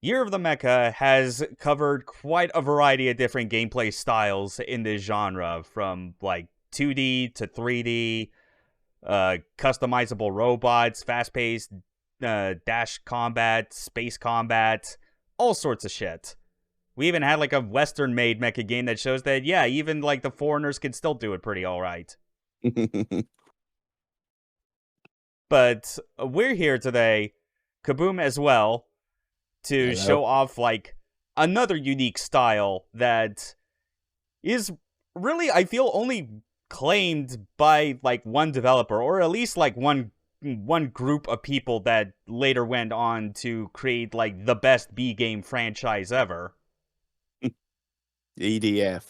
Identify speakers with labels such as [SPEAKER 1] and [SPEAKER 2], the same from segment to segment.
[SPEAKER 1] Year of the Mecha has covered quite a variety of different gameplay styles in this genre, from like 2D to 3D, customizable robots, fast-paced dash combat, space combat, all sorts of shit. We even had like a Western-made mecha game that shows that, yeah, even like the foreigners can still do it pretty alright. But we're here today, Kaboom as well, to
[SPEAKER 2] Hello.
[SPEAKER 1] show off like another unique style that is really, I feel, only claimed by like one developer, or at least like one group of people that later went on to create like the best B game franchise ever.
[SPEAKER 2] EDF.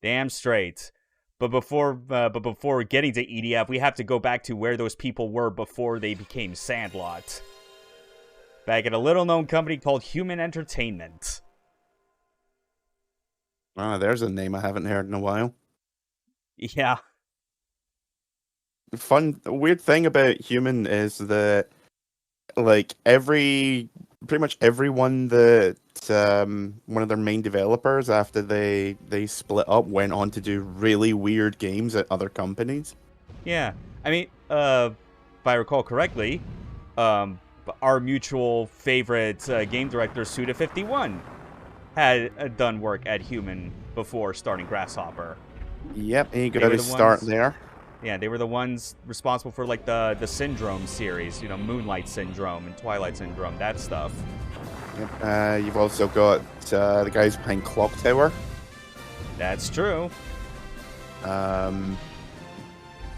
[SPEAKER 1] Damn straight. But before getting to EDF, we have to go back to where those people were before they became Sandlot. Back at a little-known company called Human Entertainment.
[SPEAKER 2] Ah, there's a name I haven't heard in a while.
[SPEAKER 1] Yeah.
[SPEAKER 2] The weird thing about Human is that, like, pretty much everyone that, one of their main developers, after they split up, went on to do really weird games at other companies.
[SPEAKER 1] Yeah. I mean, if I recall correctly, our mutual favorite game director, Suda51, had done work at Human before starting Grasshopper.
[SPEAKER 2] Yep, he got his start there.
[SPEAKER 1] Yeah, they were the ones responsible for like the Syndrome series, you know, Moonlight Syndrome and Twilight Syndrome, that stuff.
[SPEAKER 2] Yep. You've also got the guys behind Clock Tower.
[SPEAKER 1] That's true.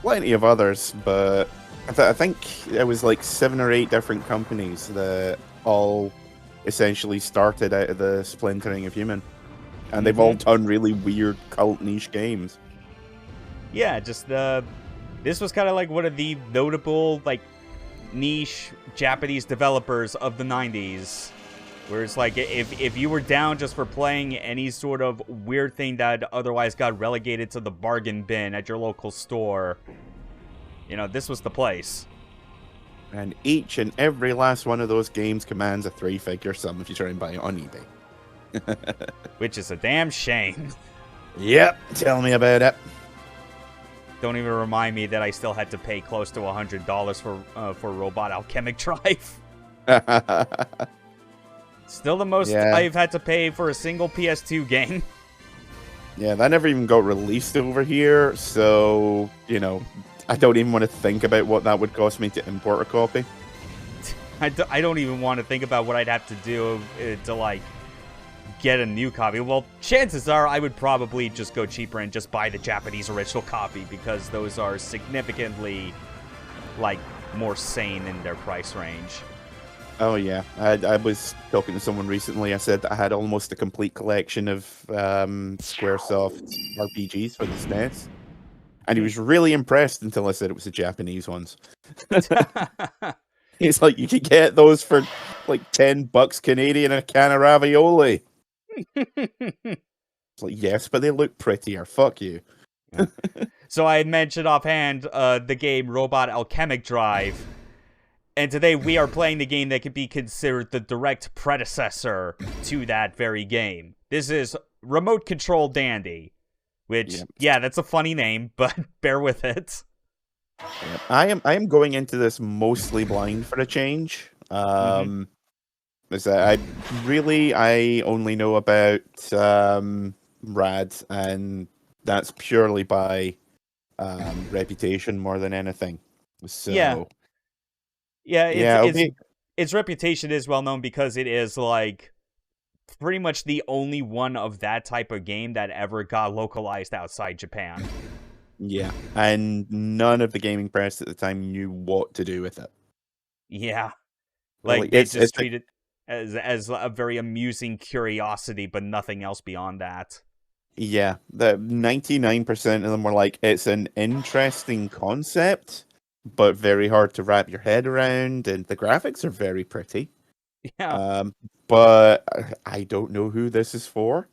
[SPEAKER 2] Plenty of others, but I think it was like 7 or 8 different companies that all essentially started out of the splintering of Human. And they've all done really weird cult niche games.
[SPEAKER 1] Yeah, just this was kind of like one of the notable like niche Japanese developers of the 90s. Where it's like, if you were down just for playing any sort of weird thing that otherwise got relegated to the bargain bin at your local store, you know, this was the place.
[SPEAKER 2] And each and every last one of those games commands a 3-figure sum if you try and buy it on eBay.
[SPEAKER 1] Which is a damn shame.
[SPEAKER 2] Yep, tell me about it.
[SPEAKER 1] Don't even remind me that I still had to pay close to $100 for Robot Alchemic Drive. Still the most I've had to pay for a single PS2 game.
[SPEAKER 2] Yeah, that never even got released over here, so, you know, I don't even want to think about what that would cost me to import a copy.
[SPEAKER 1] I don't even want to think about what I'd have to do to, like, get a new copy. Well, chances are I would probably just go cheaper and just buy the Japanese original copy, because those are significantly, like, more sane in their price range.
[SPEAKER 2] Oh yeah, I was talking to someone recently. I said that I had almost a complete collection of Squaresoft RPGs for the SNES, and he was really impressed until I said it was the Japanese ones. He's like, you could get those for like $10 Canadian and a can of ravioli. It's like, yes, but they look prettier. Fuck you.
[SPEAKER 1] Yeah. So I had mentioned offhand the game Robot Alchemic Drive. And today we are playing the game that could be considered the direct predecessor to that very game. This is Remote Control Dandy, which, yeah, that's a funny name, but bear with it.
[SPEAKER 2] Yep. I am going into this mostly blind for a change. I only know about Rad, and that's purely by reputation more than anything. So
[SPEAKER 1] its reputation is well known because it is like pretty much the only one of that type of game that ever got localized outside Japan.
[SPEAKER 2] Yeah, and none of the gaming press at the time knew what to do with it.
[SPEAKER 1] Yeah, like they just treated it as a very amusing curiosity, but nothing else beyond that.
[SPEAKER 2] Yeah, the 99% of them were like, it's an interesting concept, but very hard to wrap your head around, and the graphics are very pretty.
[SPEAKER 1] Yeah.
[SPEAKER 2] But I don't know who this is for.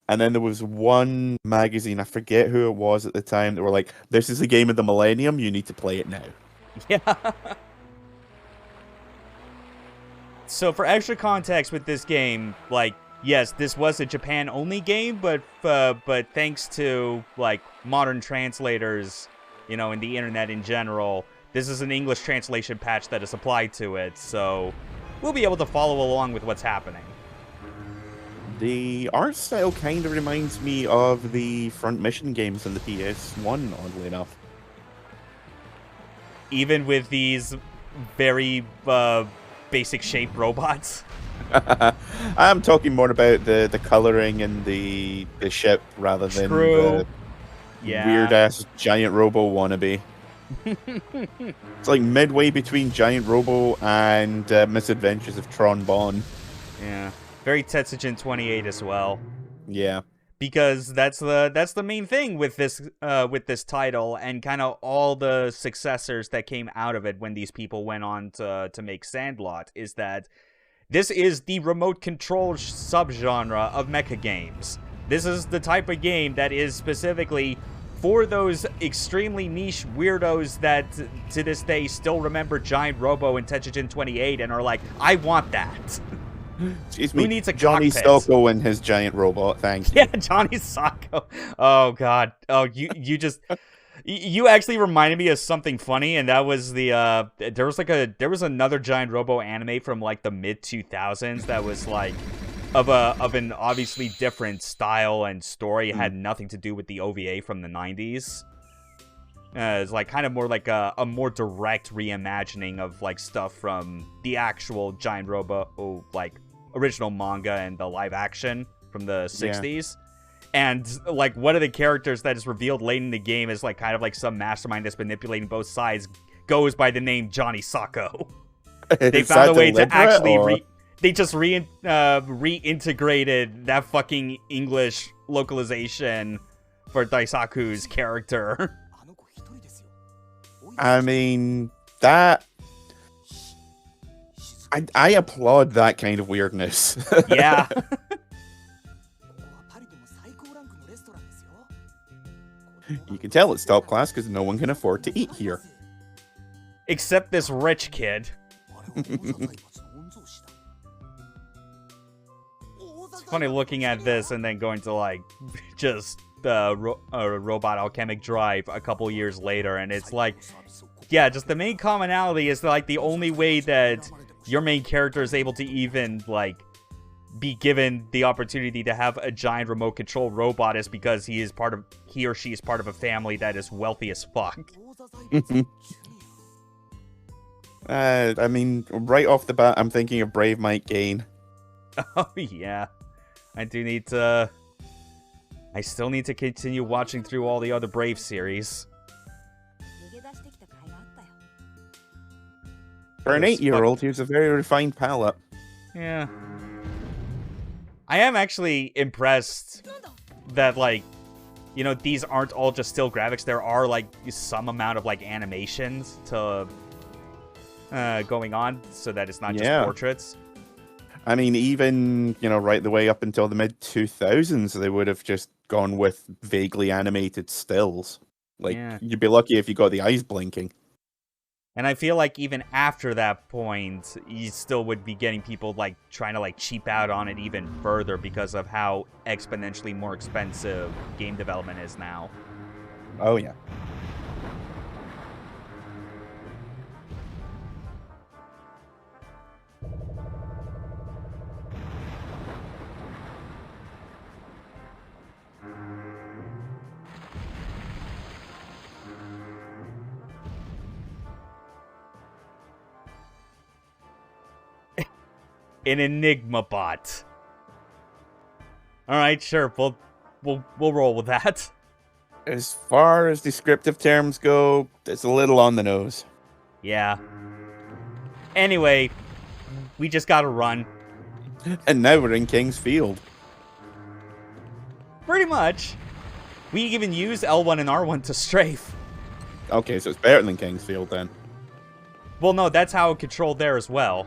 [SPEAKER 2] And then there was one magazine, I forget who it was at the time, that were like, this is the game of the millennium, you need to play it now.
[SPEAKER 1] Yeah. So for extra context with this game, like, yes, this was a Japan-only game, but thanks to, like, modern translators, you know, and the internet in general, this is an English translation patch that is applied to it, so we'll be able to follow along with what's happening.
[SPEAKER 2] The art style kind of reminds me of the Front Mission games in the PS1, oddly enough.
[SPEAKER 1] Even with these very basic shaped robots.
[SPEAKER 2] I'm talking more about the coloring and the ship rather than the weird ass giant robo wannabe. It's like midway between Giant Robo and Misadventures of Tron Bonne.
[SPEAKER 1] Yeah, very Tetsujin 28 as well.
[SPEAKER 2] Yeah,
[SPEAKER 1] because that's the main thing with this title and kind of all the successors that came out of it when these people went on to make Sandlot, is that this is the remote control subgenre of mecha games. This is the type of game that is specifically for those extremely niche weirdos that to this day still remember Giant Robo and Tetsujin 28 and are like, I want that.
[SPEAKER 2] Excuse me,
[SPEAKER 1] who needs a
[SPEAKER 2] Johnny
[SPEAKER 1] cockpit?
[SPEAKER 2] Socko and his giant robot, thanks.
[SPEAKER 1] Yeah, Johnny Socko. Oh god. Oh, you just you actually reminded me of something funny, and that was the there was another Giant Robo anime from like the mid 2000s that was like of an obviously different style and story. It had nothing to do with the OVA from the 90s. It's like kind of more like a more direct reimagining of like stuff from the actual Giant Robo like original manga and the live action from the 60s. And like one of the characters that is revealed late in the game is like kind of like some mastermind that's manipulating both sides, goes by the name Johnny Socko. They found a way to actually they just reintegrated that fucking English localization for Daisaku's character.
[SPEAKER 2] I mean, that... I applaud that kind of weirdness.
[SPEAKER 1] Yeah.
[SPEAKER 2] You can tell it's top class because no one can afford to eat here.
[SPEAKER 1] Except this rich kid. It's funny looking at this and then going to like just Robot Alchemic Drive a couple years later, and it's like, yeah, just the main commonality is like the only way that your main character is able to even like be given the opportunity to have a giant remote control robot is because he or she is part of a family that is wealthy as fuck.
[SPEAKER 2] I mean, right off the bat, I'm thinking of Brave Might Gain.
[SPEAKER 1] Oh yeah, I still need to continue watching through all the other Brave series.
[SPEAKER 2] For an 8-year-old, he has a very refined palate.
[SPEAKER 1] Yeah. I am actually impressed that, like, you know, these aren't all just still graphics. There are, like, some amount of, like, animations to going on so that it's not just portraits.
[SPEAKER 2] I mean, even, you know, right the way up until the mid-2000s, they would have just gone with vaguely animated stills. Like, you'd be lucky if you got the eyes blinking.
[SPEAKER 1] And I feel like even after that point, you still would be getting people, like, trying to, like, cheap out on it even further because of how exponentially more expensive game development is now.
[SPEAKER 2] Oh, yeah.
[SPEAKER 1] An Enigma bot. All right, sure. We'll roll with that.
[SPEAKER 2] As far as descriptive terms go, it's a little on the nose.
[SPEAKER 1] Yeah. Anyway, we just gotta run.
[SPEAKER 2] And now we're in King's Field.
[SPEAKER 1] Pretty much. We even use L1 and R1 to strafe.
[SPEAKER 2] Okay, so it's better than King's Field then.
[SPEAKER 1] Well, no, that's how it controlled there as well.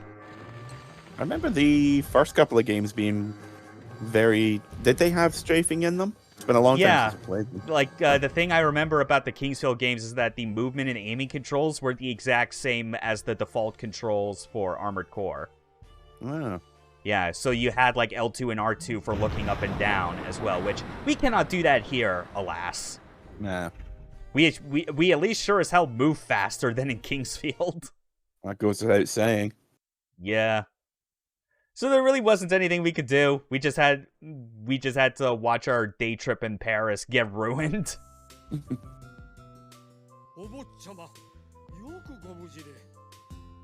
[SPEAKER 2] I remember the first couple of games being very... Did they have strafing in them? It's been a long time since I played them.
[SPEAKER 1] Like, the thing I remember about the Kingsfield games is that the movement and aiming controls were the exact same as the default controls for Armored Core.
[SPEAKER 2] Oh.
[SPEAKER 1] Yeah, so you had like L2 and R2 for looking up and down as well, which we cannot do that here, alas.
[SPEAKER 2] Nah.
[SPEAKER 1] We at least sure as hell move faster than in Kingsfield.
[SPEAKER 2] That goes without saying.
[SPEAKER 1] Yeah. So there really wasn't anything we could do. We just had to watch our day trip in Paris get ruined.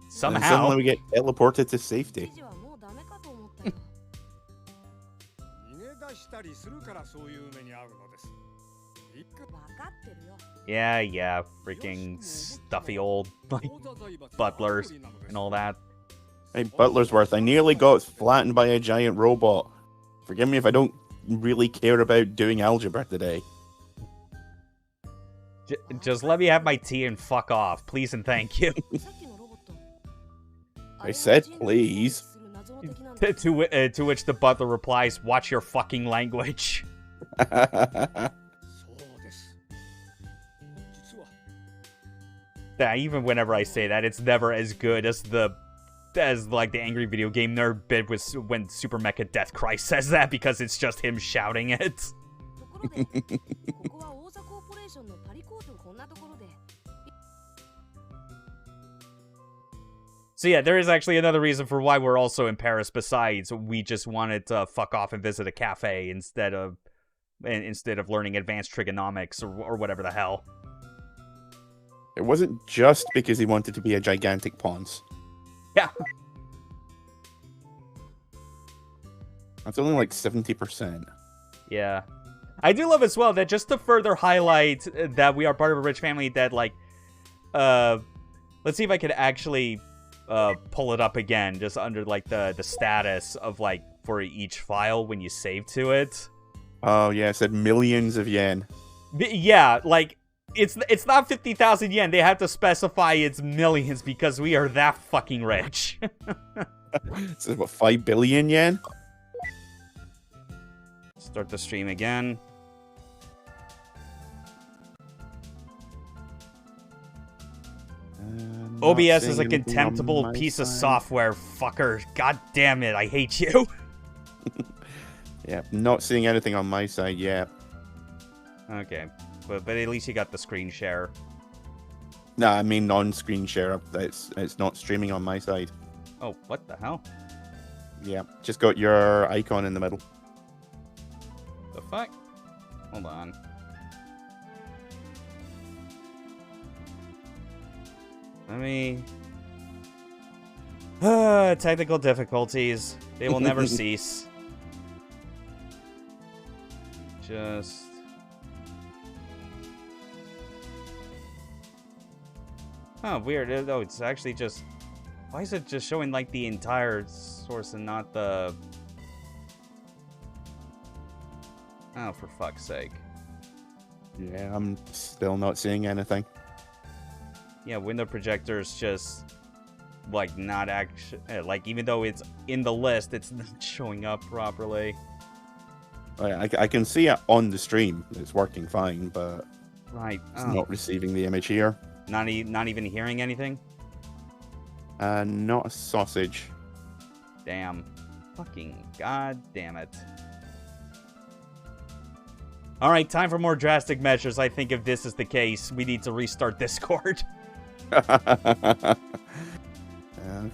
[SPEAKER 1] Somehow.
[SPEAKER 2] And suddenly we get teleported to safety.
[SPEAKER 1] Yeah, freaking stuffy old like butlers and all that.
[SPEAKER 2] Hey, Butlersworth, I nearly got flattened by a giant robot. Forgive me if I don't really care about doing algebra today.
[SPEAKER 1] Just let me have my tea and fuck off, please and thank you.
[SPEAKER 2] I said please.
[SPEAKER 1] to which the butler replies, "Watch your fucking language." Yeah, even whenever I say that, it's never as good as like the angry video game nerd bit was when Super Mecha Death Christ says that, because it's just him shouting it. So yeah, there is actually another reason for why we're also in Paris besides we just wanted to fuck off and visit a cafe instead of learning advanced trigonomics or whatever the hell.
[SPEAKER 2] It wasn't just because he wanted to be a gigantic Pons.
[SPEAKER 1] Yeah.
[SPEAKER 2] That's only like 70%.
[SPEAKER 1] Yeah. I do love as well that just to further highlight that we are part of a rich family that, like, let's see if I could actually pull it up again, just under, like, the status of, like, for each file when you save to it.
[SPEAKER 2] Oh, yeah, it said millions of yen.
[SPEAKER 1] Yeah, like, it's not 50,000 yen. They have to specify it's millions because we are that fucking rich.
[SPEAKER 2] So what, 5 billion yen?
[SPEAKER 1] Start the stream again. OBS is a contemptible piece of software, fucker. God damn it, I hate you.
[SPEAKER 2] Yeah, not seeing anything on my side yet.
[SPEAKER 1] Okay, but at least you got the screen share.
[SPEAKER 2] No, I mean non-screen share. It's not streaming on my side.
[SPEAKER 1] Oh, what the hell?
[SPEAKER 2] Yeah, just got your icon in the middle.
[SPEAKER 1] The fuck? Hold on. Let me... technical difficulties. They will never cease. Just... Oh, weird. Oh, it's actually just... Why is it just showing, like, the entire source and not the... Oh, for fuck's sake.
[SPEAKER 2] Yeah, I'm still not seeing anything.
[SPEAKER 1] Yeah, window projector's just... Like, not actually... Like, even though it's in the list, it's not showing up properly.
[SPEAKER 2] I can see it on the stream. It's working fine, but...
[SPEAKER 1] Right.
[SPEAKER 2] It's not receiving the image here.
[SPEAKER 1] Not even hearing anything?
[SPEAKER 2] Not a sausage.
[SPEAKER 1] Damn. Fucking god damn it. Alright, time for more drastic measures. I think if this is the case, we need to restart Discord.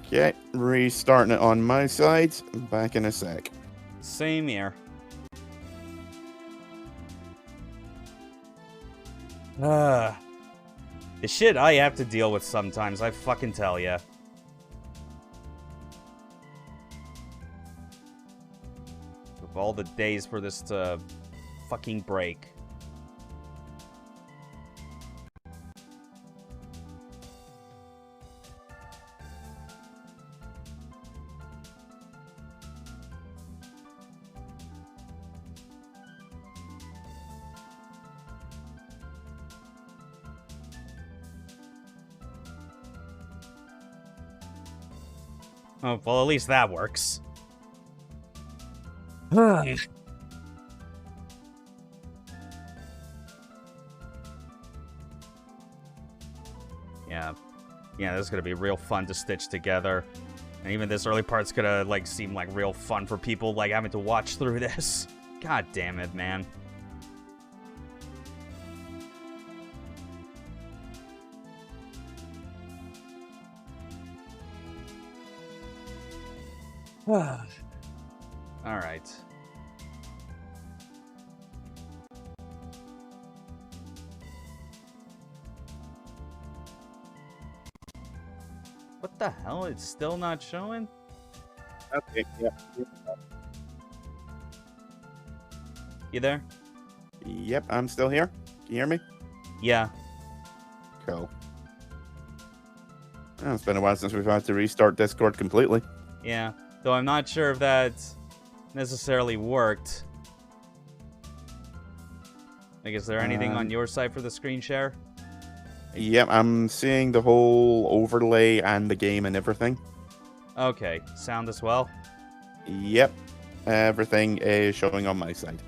[SPEAKER 2] Okay, restarting it on my side. Back in a sec.
[SPEAKER 1] Same here. The shit I have to deal with sometimes, I fucking tell ya. Of all the days for this to fucking break. Oh, well, at least that works. Yeah, this is gonna be real fun to stitch together. And even this early part's gonna, like, seem like real fun for people, like, having to watch through this. God damn it, man. Alright. What the hell? It's still not showing?
[SPEAKER 2] Okay, yeah.
[SPEAKER 1] You there?
[SPEAKER 2] Yep, I'm still here. Can you hear me?
[SPEAKER 1] Yeah.
[SPEAKER 2] Cool. Oh, it's been a while since we've had to restart Discord completely.
[SPEAKER 1] Yeah. Though I'm not sure if that necessarily worked. Like, is there anything on your side for the screen share?
[SPEAKER 2] Yep, I'm seeing the whole overlay and the game and everything.
[SPEAKER 1] Okay. Sound as well?
[SPEAKER 2] Yep, everything is showing on my side.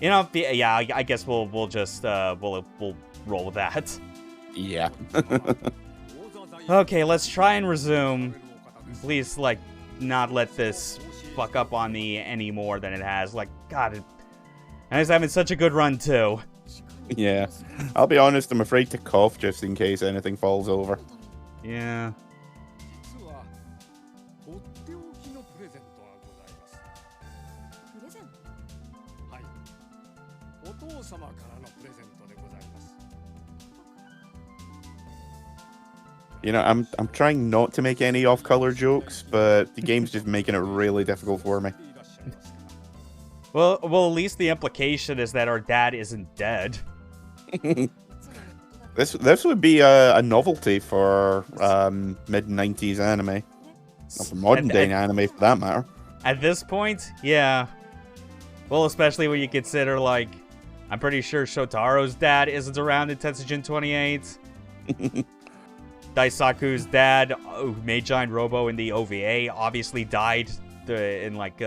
[SPEAKER 1] You know, yeah, I guess we'll just we'll roll with that.
[SPEAKER 2] Yeah.
[SPEAKER 1] Okay, let's try and resume. Please, like, not let this fuck up on me any more than it has. Like, God, and it's having such a good run too.
[SPEAKER 2] Yeah. I'll be honest, I'm afraid to cough just in case anything falls over.
[SPEAKER 1] Yeah.
[SPEAKER 2] You know, I'm trying not to make any off-color jokes, but the game's just making it really difficult for me.
[SPEAKER 1] Well, at least the implication is that our dad isn't dead.
[SPEAKER 2] This would be a novelty for mid-90s anime. Not for modern-day anime, for that matter.
[SPEAKER 1] At this point, yeah. Well, especially when you consider, like, I'm pretty sure Shotaro's dad isn't around in Tetsujin 28. Daisaku's dad, who made Giant Robo in the OVA, obviously died in the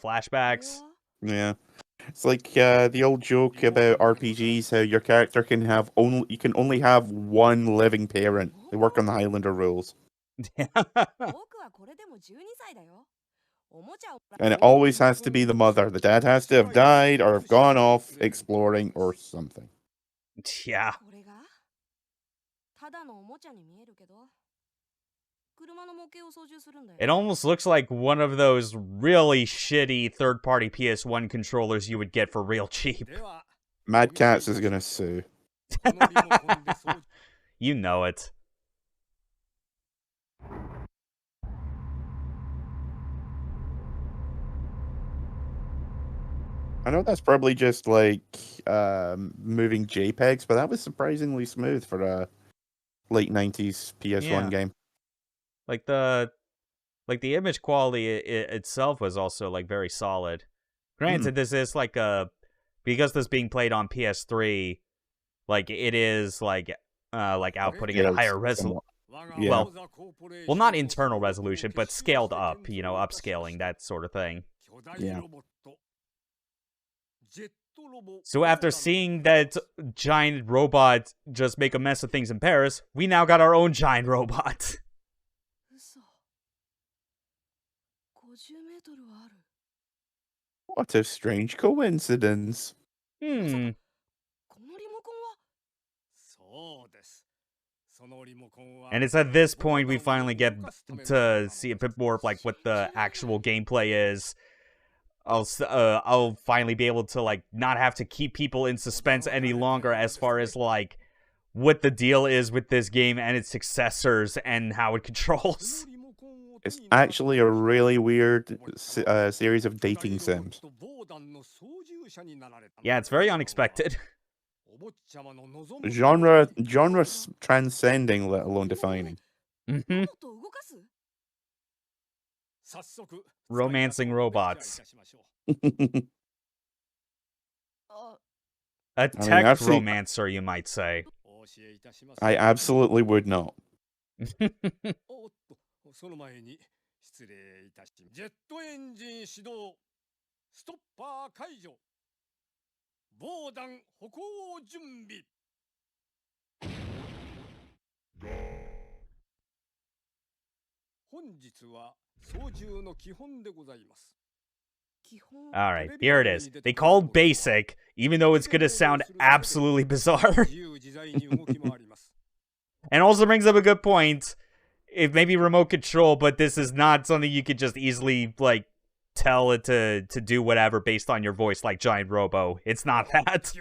[SPEAKER 1] flashbacks.
[SPEAKER 2] Yeah, it's like the old joke about RPGs, how your character can only have one living parent. They work on the Highlander rules. And it always has to be the mother. The dad has to have died or have gone off exploring or something.
[SPEAKER 1] Yeah. It almost looks like one of those really shitty third-party PS1 controllers you would get for real cheap.
[SPEAKER 2] Mad Catz is gonna sue.
[SPEAKER 1] You know it.
[SPEAKER 2] I know that's probably just like moving JPEGs, but that was surprisingly smooth for a late 90s PS1 game.
[SPEAKER 1] Like the image quality itself was also like very solid. Granted, this is like because this being played on PS3, like it is like outputting at a higher resolution.
[SPEAKER 2] Yeah.
[SPEAKER 1] Well, not internal resolution, but scaled up, you know, upscaling, that sort of thing.
[SPEAKER 2] Yeah.
[SPEAKER 1] So after seeing that giant robot just make a mess of things in Paris, we now got our own giant robot.
[SPEAKER 2] What a strange coincidence.
[SPEAKER 1] And it's at this point we finally get to see a bit more of like what the actual gameplay is. I'll finally be able to like not have to keep people in suspense any longer as far as like what the deal is with this game and its successors and how it controls.
[SPEAKER 2] It's actually a really weird series of dating sims.
[SPEAKER 1] Yeah, it's very unexpected.
[SPEAKER 2] Genre transcending, let alone defining.
[SPEAKER 1] Romancing robots. A tech romancer, you might say.
[SPEAKER 2] I absolutely would not.
[SPEAKER 1] Alright, here it is. They called basic, even though it's gonna sound absolutely bizarre. And also brings up a good point. It may be remote control, but this is not something you could just easily, like, tell it to do whatever based on your voice like Giant Robo. It's not that.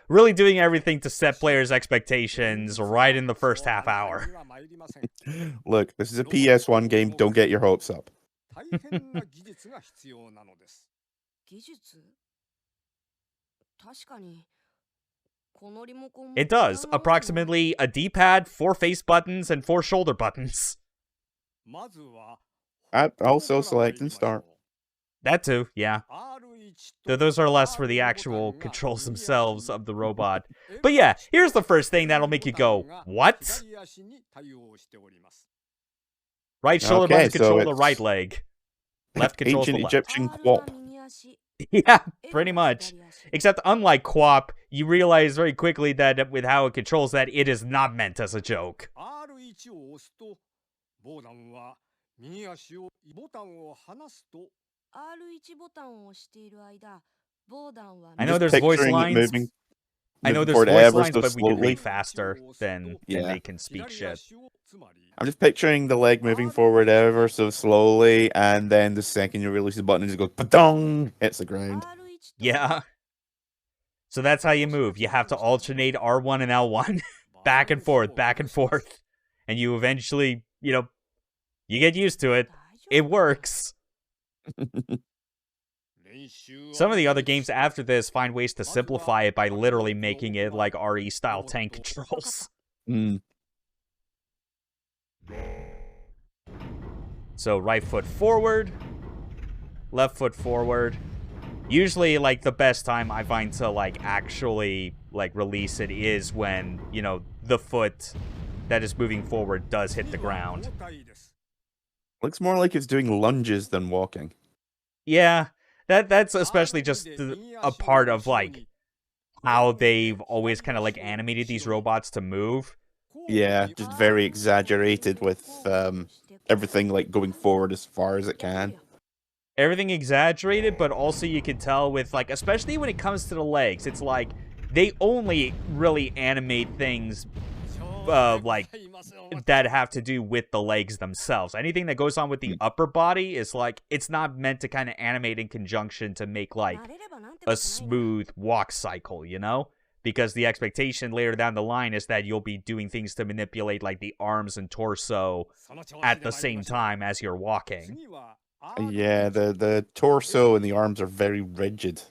[SPEAKER 1] Really doing everything to set players' expectations right in the first half hour.
[SPEAKER 2] Look, this is a PS1 game. Don't get your hopes up.
[SPEAKER 1] It does. Approximately a D-pad, 4 face buttons, and 4 shoulder buttons.
[SPEAKER 2] Also select and start.
[SPEAKER 1] That too, yeah. Though those are less for the actual controls themselves of the robot. But yeah, here's the first thing that'll make you go, what? Right shoulder buttons control the right leg. Left controls the left.
[SPEAKER 2] Egyptian quap.
[SPEAKER 1] Yeah, pretty much. Except unlike QWOP, you realize very quickly that with how it controls that, it is not meant as a joke. I know there's voice lines. I know there's voice lines, but we can read faster than they can speak shit.
[SPEAKER 2] I'm just picturing the leg moving forward ever so slowly, and then the second you release the button, it just goes ba-dong, hits the ground.
[SPEAKER 1] Yeah. So that's how you move. You have to alternate R1 and L1. Back and forth, back and forth. And you eventually, you get used to it. It works. Some of the other games after this find ways to simplify it by literally making it like RE-style tank controls. So right foot forward, left foot forward. Usually, like, the best time I find to, like, actually, like, release it is when, the foot that is moving forward does hit the ground.
[SPEAKER 2] Looks more like it's doing lunges than walking.
[SPEAKER 1] Yeah, that's especially just a part of, like, how they've always kind of, like, animated these robots to move.
[SPEAKER 2] Yeah, just very exaggerated with everything, like, going forward as far as it can.
[SPEAKER 1] Everything exaggerated, but also you can tell with, like, especially when it comes to the legs, it's like, they only really animate things, like, that have to do with the legs themselves. Anything that goes on with the upper body is, like, it's not meant to kind of animate in conjunction to make, like, a smooth walk cycle, Because the expectation later down the line is that you'll be doing things to manipulate, like, the arms and torso at the same time as you're walking.
[SPEAKER 2] Yeah, the torso and the arms are very rigid.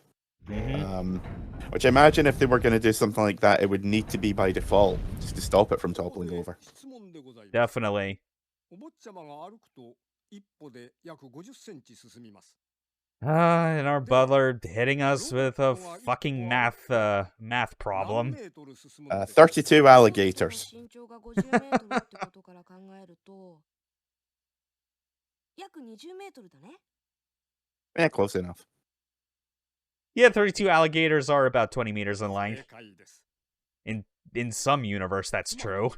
[SPEAKER 2] Which I imagine if they were going to do something like that, it would need to be by default, just to stop it from toppling over.
[SPEAKER 1] Definitely. And our butler hitting us with a fucking math problem.
[SPEAKER 2] 32 alligators. Yeah, close enough.
[SPEAKER 1] Yeah, 32 alligators are about 20 meters in length. In some universe, that's true.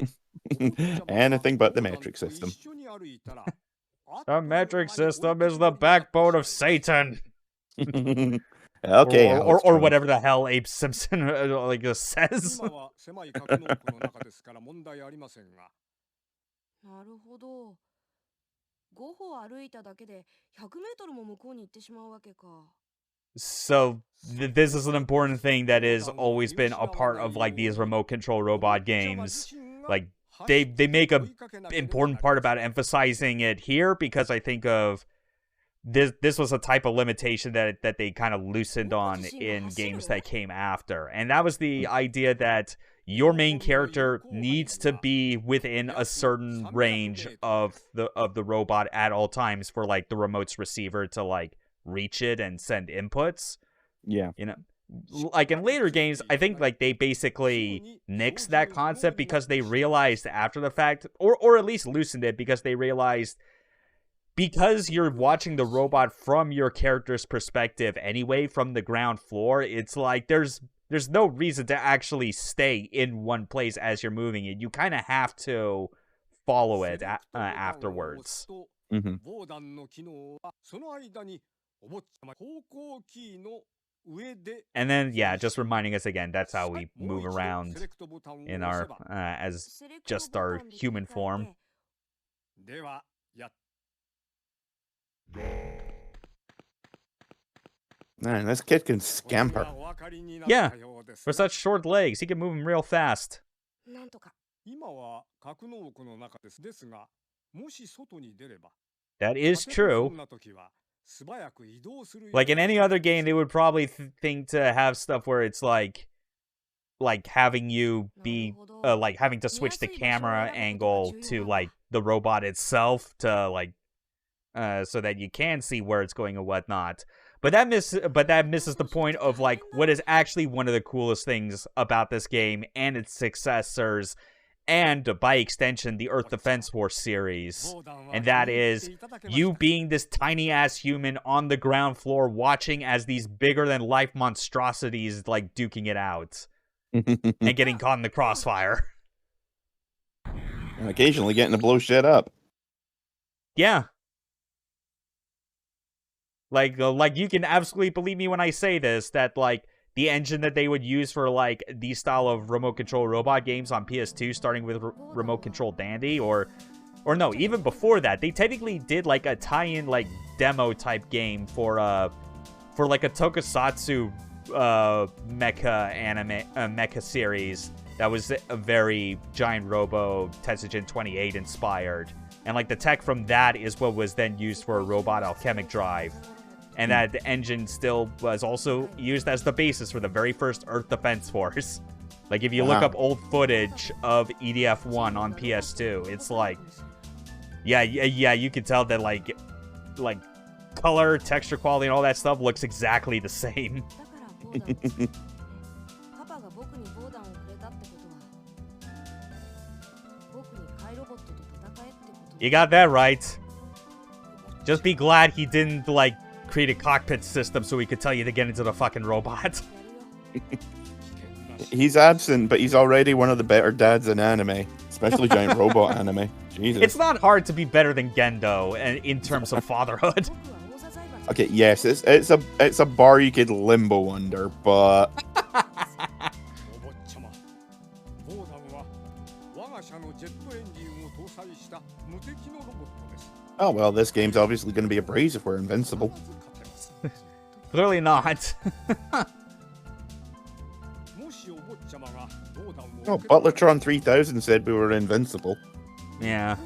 [SPEAKER 2] Anything but the metric system.
[SPEAKER 1] The metric system is the backbone of Satan.
[SPEAKER 2] Okay.
[SPEAKER 1] Or whatever the hell Abe Simpson says. So this is an important thing that has always been a part of, like, these remote control robot games. Like, they make a important part about emphasizing it here, because I think of this was a type of limitation that they kind of loosened on in games that came after. And that was the idea that your main character needs to be within a certain range of the robot at all times for, like, the remote's receiver to, like, reach it and send inputs.
[SPEAKER 2] Yeah.
[SPEAKER 1] Like, in later games, I think, like, they basically nixed that concept because they realized after the fact, or at least loosened it because they realized, because you're watching the robot from your character's perspective anyway, from the ground floor, it's like there's no reason to actually stay in one place as you're moving it. You kind of have to follow it afterwards.
[SPEAKER 2] Mm-hmm.
[SPEAKER 1] And then, yeah, just reminding us again, that's how we move around in our, as just our human form.
[SPEAKER 2] Man, this kid can scamper.
[SPEAKER 1] Yeah, for such short legs, he can move them real fast. That is true. Like in any other game, they would probably think to have stuff where it's like having you be like having to switch the camera angle to like the robot itself to like so that you can see where it's going and whatnot. But that misses the point of like what is actually one of the coolest things about this game and its successors, and by extension the Earth Defense Force series, and that is you being this tiny ass human on the ground floor watching as these bigger than life monstrosities like duking it out and getting caught in the crossfire.
[SPEAKER 2] And occasionally getting to blow shit up.
[SPEAKER 1] Yeah. Like you can absolutely believe me when I say this, that like the engine that they would use for like these style of remote control robot games on PS2, starting with Remote Control Dandy, or no, even before that, they technically did like a tie-in like demo type game for like a tokusatsu mecha anime mecha series that was a very Giant Robo Tetsujin 28 inspired, and like the tech from that is what was then used for a Robot Alchemic Drive. And that the engine still was also used as the basis for the very first Earth Defense Force. Like, if you look up old footage of EDF-1 on PS2, it's like... Yeah, you can tell that, like color, texture quality, and all that stuff looks exactly the same. You got that right. Just be glad he didn't, like, create a cockpit system so he could tell you to get into the fucking robot.
[SPEAKER 2] He's absent, but he's already one of the better dads in anime, especially giant robot anime. Jesus.
[SPEAKER 1] It's not hard to be better than Gendo in terms of fatherhood.
[SPEAKER 2] Okay, yes, it's a bar you could limbo under, but oh well, this game's obviously going to be a breeze if we're invincible.
[SPEAKER 1] Clearly not.
[SPEAKER 2] Oh, Butlertron 3000 said we were invincible.
[SPEAKER 1] Yeah.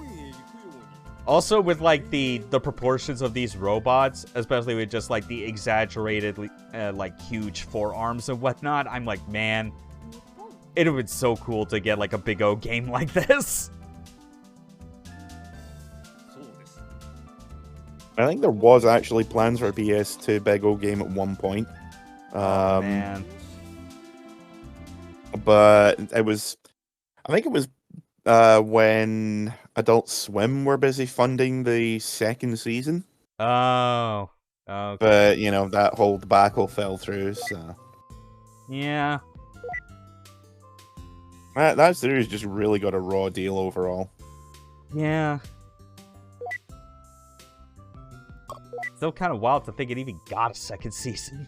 [SPEAKER 1] Also, with like the proportions of these robots, especially with just like the exaggerated like huge forearms and whatnot, I'm like, man, it would be so cool to get like a big O game like this.
[SPEAKER 2] I think there was actually plans for a PS2 Big O game at one point.
[SPEAKER 1] Oh, man.
[SPEAKER 2] But I think it was when Adult Swim were busy funding the second season.
[SPEAKER 1] Oh. Okay.
[SPEAKER 2] But, you know, that whole debacle fell through, so...
[SPEAKER 1] Yeah.
[SPEAKER 2] That series just really got a raw deal overall.
[SPEAKER 1] Yeah. Still kind of wild to think it even got a second season.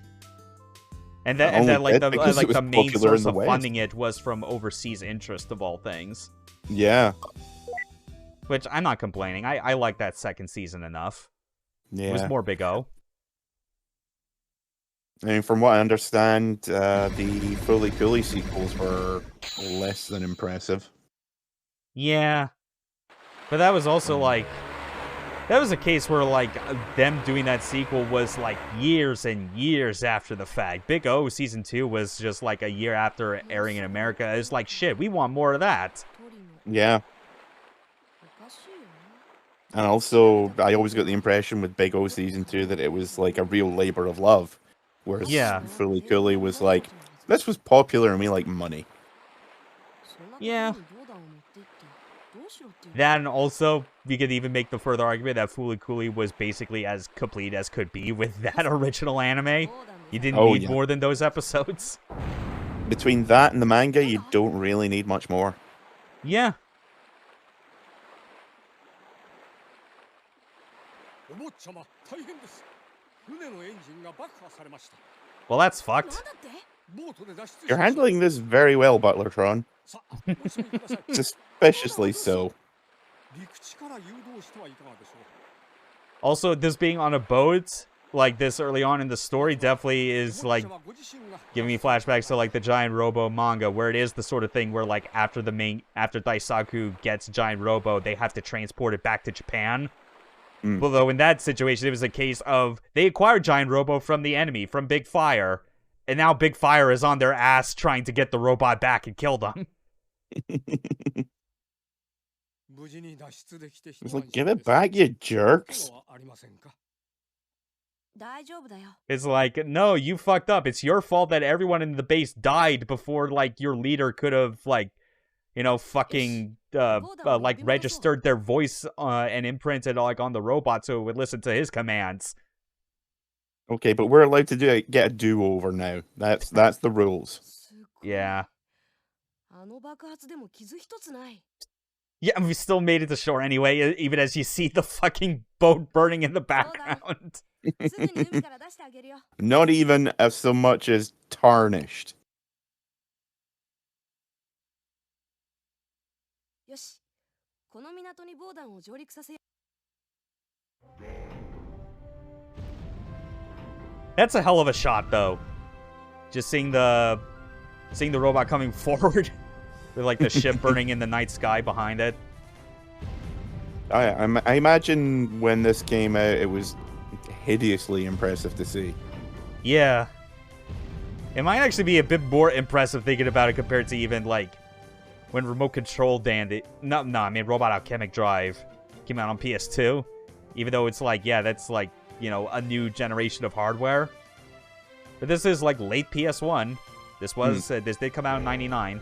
[SPEAKER 1] And that like the main source of funding it was from overseas interest of all things.
[SPEAKER 2] Yeah.
[SPEAKER 1] Which I'm not complaining. I like that second season enough.
[SPEAKER 2] Yeah.
[SPEAKER 1] It was more Big O.
[SPEAKER 2] I mean, from what I understand, the Fully Cooley sequels were less than impressive.
[SPEAKER 1] Yeah. But that was also like... That was a case where, like, them doing that sequel was, like, years and years after the fact. Big O Season 2 was just, like, a year after airing in America. It was like, shit, we want more of that.
[SPEAKER 2] Yeah. And also, I always got the impression with Big O Season 2 that it was, like, a real labor of love. Whereas Fully Cooley was like, this was popular and we like money.
[SPEAKER 1] Yeah. That, and also, you could even make the further argument that Fooly Cooly was basically as complete as could be with that original anime. You didn't need more than those episodes.
[SPEAKER 2] Between that and the manga, you don't really need much more.
[SPEAKER 1] Yeah. Well, that's fucked.
[SPEAKER 2] You're handling this very well, Butlertron. Suspiciously so.
[SPEAKER 1] Also, this being on a boat like this early on in the story definitely is like giving me flashbacks to like the Giant Robo manga, where it is the sort of thing where like after Daisaku gets Giant Robo, they have to transport it back to Japan. Although in that situation, it was a case of they acquired Giant Robo from the enemy, from Big Fire, and now Big Fire is on their ass trying to get the robot back and kill them.
[SPEAKER 2] It's like, give it back, you jerks.
[SPEAKER 1] It's like, no, you fucked up. It's your fault that everyone in the base died before, like, your leader could have, like, you know, fucking, like, registered their voice and imprinted, like, on the robot so it would listen to his commands.
[SPEAKER 2] Okay, but we're allowed to get a do-over now. That's the rules.
[SPEAKER 1] Yeah. Yeah, we still made it to shore anyway, even as you see the fucking boat burning in the background.
[SPEAKER 2] Not even as so much as tarnished.
[SPEAKER 1] That's a hell of a shot, though. Just seeing the robot coming forward with like the ship burning in the night sky behind it.
[SPEAKER 2] I imagine when this came out, it was hideously impressive to see.
[SPEAKER 1] Yeah. It might actually be a bit more impressive thinking about it compared to even like when Remote Control Robot Alchemic Drive came out on PS2. Even though it's like, yeah, that's like, you know, a new generation of hardware. But this is like late PS1. This did come out in '99.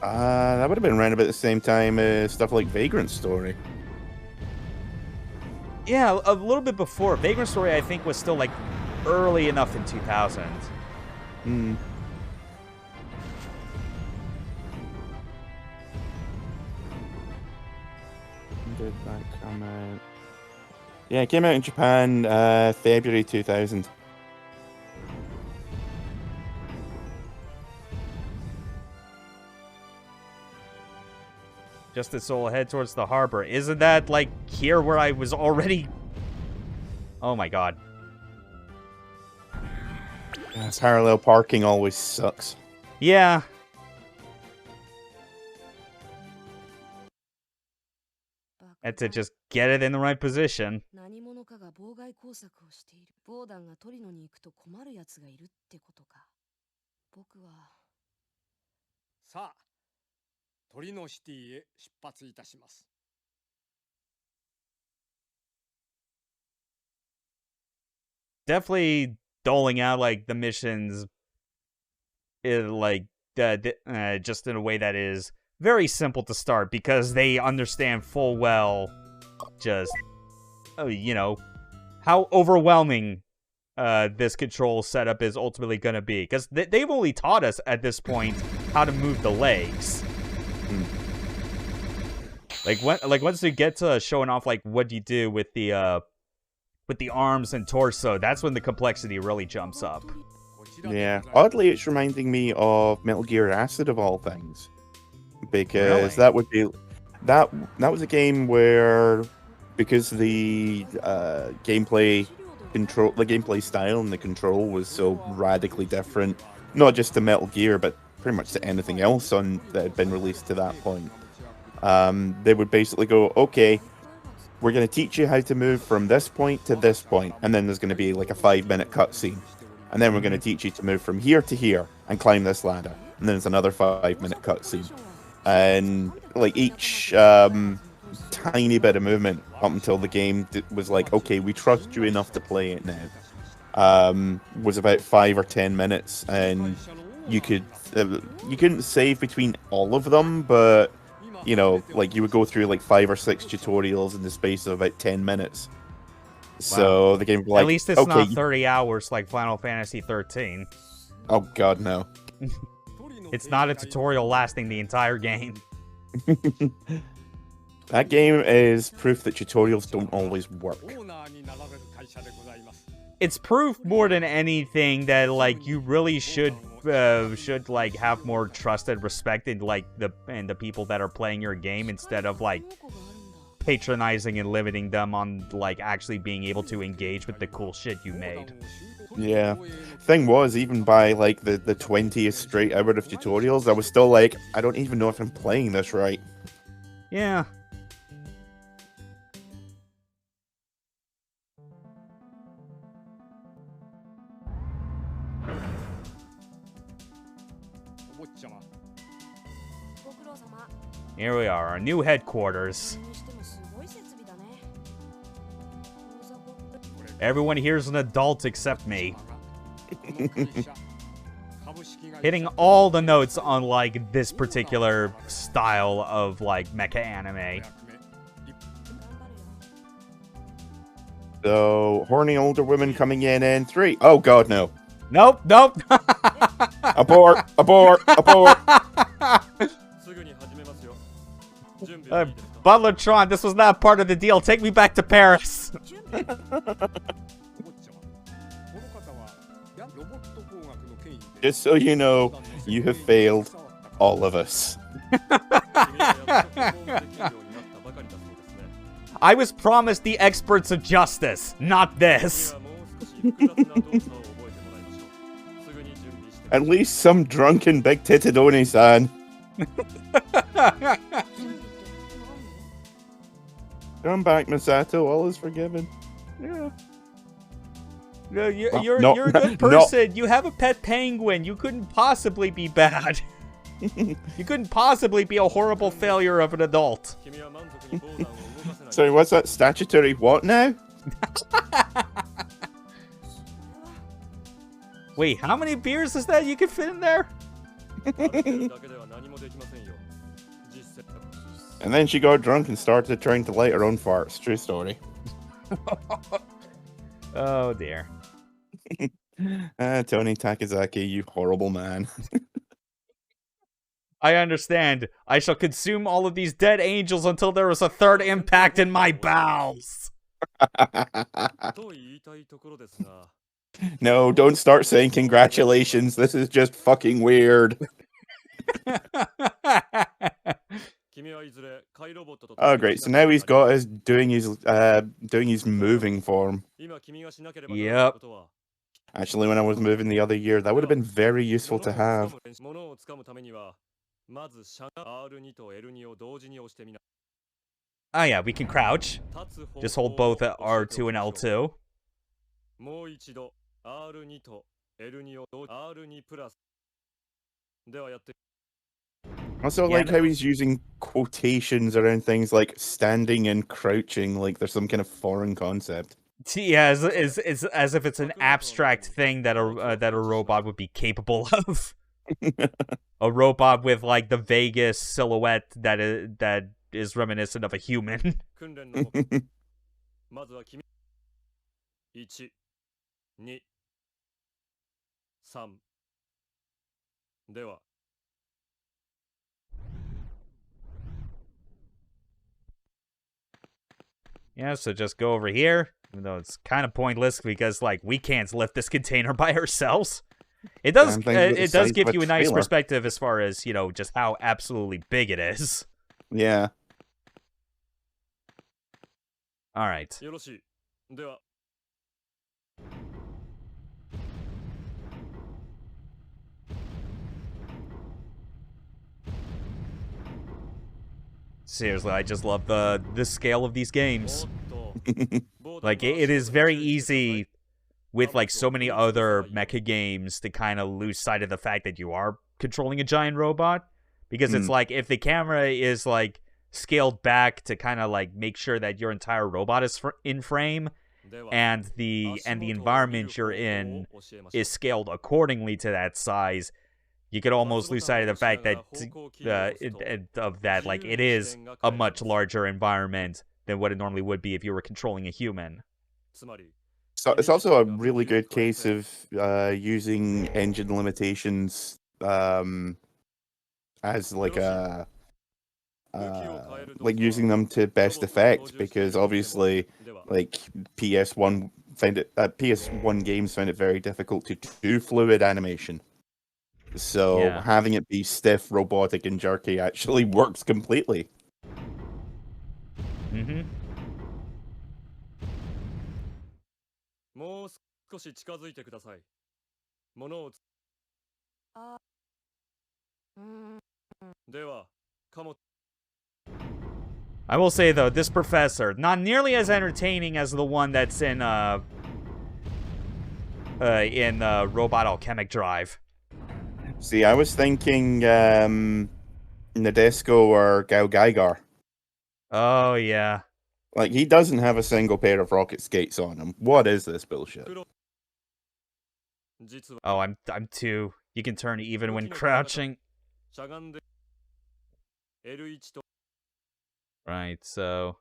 [SPEAKER 2] That would have been around about the same time as stuff like Vagrant Story.
[SPEAKER 1] Yeah, a little bit before. Vagrant Story, I think, was still like early enough in 2000.
[SPEAKER 2] Did that come out? Yeah, it came out in Japan February 2000.
[SPEAKER 1] Just as Soul head towards the harbor. Isn't that like here where I was already? Oh my god.
[SPEAKER 2] Yeah, parallel parking always sucks.
[SPEAKER 1] Yeah. Had to just get it in the right position. Definitely doling out like the missions, just in a way that is very simple to start because they understand full well, just you know, how overwhelming this control setup is ultimately going to be, because they've only taught us at this point how to move the legs. Like once we get to showing off like what you do with the arms and torso, that's when the complexity really jumps up.
[SPEAKER 2] Yeah, oddly, it's reminding me of Metal Gear Acid of all things, because
[SPEAKER 1] Really?
[SPEAKER 2] that would be that was a game where, because the gameplay style and the control was so radically different, not just to Metal Gear, but pretty much to anything else that had been released to that point. They would basically go, okay, we're going to teach you how to move from this point to this point, and then there's going to be like a 5-minute cutscene. And then we're going to teach you to move from here to here and climb this ladder. And then there's another 5-minute cutscene. And like each tiny bit of movement up until the game was like, okay, we trust you enough to play it now. Was about 5 or 10 minutes, and you couldn't save between all of them, but you know, like you would go through like 5 or 6 tutorials in the space of about 10 minutes. So the game would be like,
[SPEAKER 1] at least it's
[SPEAKER 2] okay,
[SPEAKER 1] not 30 hours like Final Fantasy 13.
[SPEAKER 2] Oh god, no.
[SPEAKER 1] It's not a tutorial lasting the entire game.
[SPEAKER 2] That game is proof that tutorials don't always work.
[SPEAKER 1] It's proof more than anything that like you really should like have more trust and respect in like the people that are playing your game instead of like patronizing and limiting them on like actually being able to engage with the cool shit you made.
[SPEAKER 2] Yeah. Thing was, even by like the 20th straight hour of tutorials, I was still like, I don't even know if I'm playing this right.
[SPEAKER 1] Yeah. Here we are, our new headquarters. Everyone here's an adult except me. Hitting all the notes on like this particular style of like mecha anime.
[SPEAKER 2] So, horny older women coming in 3. Oh god, no.
[SPEAKER 1] Nope.
[SPEAKER 2] Abort! Abort! Abort!
[SPEAKER 1] Butlertron, this was not part of the deal. Take me back to Paris.
[SPEAKER 2] Just so you know, you have failed all of us.
[SPEAKER 1] I was promised the experts of justice, not this.
[SPEAKER 2] At least some drunken big-titted Oni-san. Come back, Misato. All is forgiven.
[SPEAKER 1] Yeah. No, you're a good person. You have a pet penguin. You couldn't possibly be bad. You couldn't possibly be a horrible failure of an adult.
[SPEAKER 2] Sorry, what's that statutory what now?
[SPEAKER 1] Wait, how many beers is that you can fit in there?
[SPEAKER 2] And then she got drunk and started trying to light her own farts. True story.
[SPEAKER 1] Oh dear.
[SPEAKER 2] Tony Takazaki, you horrible man.
[SPEAKER 1] I understand. I shall consume all of these dead angels until there is a third impact in my bowels.
[SPEAKER 2] No, don't start saying congratulations. This is just fucking weird. Oh great, so now he's got his doing his moving form.
[SPEAKER 1] Yep.
[SPEAKER 2] Actually, when I was moving the other year, that would have been very useful to have.
[SPEAKER 1] Oh yeah, we can crouch. Just hold both R2 and L2.
[SPEAKER 2] Also, like how he's using quotations around things like standing and crouching, like there's some kind of foreign concept.
[SPEAKER 1] Yeah, as if it's an abstract thing that a robot would be capable of. A robot with like the vaguest silhouette that is reminiscent of a human. Yeah, so just go over here, even though it's kind of pointless because like we can't lift this container by ourselves. It does give you a nice perspective as far as, you know, just how absolutely big it is.
[SPEAKER 2] Yeah.
[SPEAKER 1] All right. Seriously, I just love the scale of these games. Like, it is very easy with, like, so many other mecha games to kind of lose sight of the fact that you are controlling a giant robot. Because it's like, if the camera is, like, scaled back to kind of, like, make sure that your entire robot is in frame, and the environment you're in is scaled accordingly to that size, you could almost lose sight of the fact that like it is a much larger environment than what it normally would be if you were controlling a human.
[SPEAKER 2] So it's also a really good case of using engine limitations as like a like using them to best effect, because obviously, like PS1 games found it very difficult to do fluid animation. So
[SPEAKER 1] Yeah.
[SPEAKER 2] having it be stiff, robotic, and jerky actually works completely.
[SPEAKER 1] Mm-hmm. I will say though, this professor, not nearly as entertaining as the one that's in Robot Alchemic Drive.
[SPEAKER 2] See, I was thinking Nadesco or Gao Gaigar.
[SPEAKER 1] Oh yeah.
[SPEAKER 2] Like, he doesn't have a single pair of rocket skates on him. What is this bullshit?
[SPEAKER 1] Oh, I'm too. You can turn even when crouching. Right, so.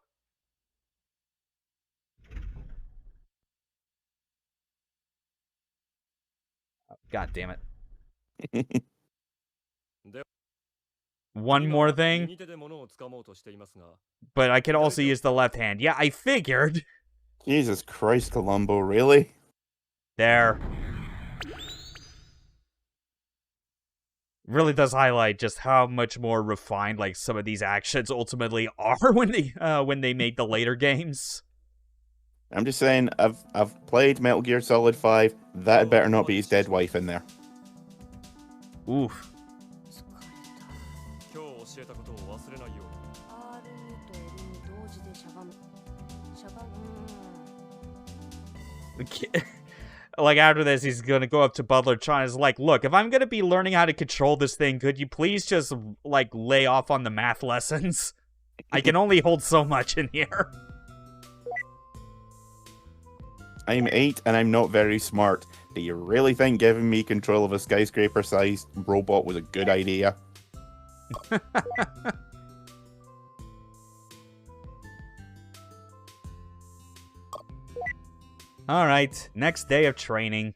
[SPEAKER 1] God damn it. One more thing. But I can also use the left hand. Yeah, I figured.
[SPEAKER 2] Jesus Christ, Columbo, really?
[SPEAKER 1] There. Really does highlight just how much more refined like some of these actions ultimately are when they make the later games.
[SPEAKER 2] I'm just saying, I've played Metal Gear Solid 5. That had better not be his dead wife in there.
[SPEAKER 1] Oof. Like, after this, he's gonna go up to Butler Chan. Is like, look, if I'm gonna be learning how to control this thing, could you please just, like, lay off on the math lessons? I can only hold so much in here.
[SPEAKER 2] I'm 8 and I'm not very smart. Do you really think giving me control of a skyscraper-sized robot was a good idea?
[SPEAKER 1] Alright, next day of training.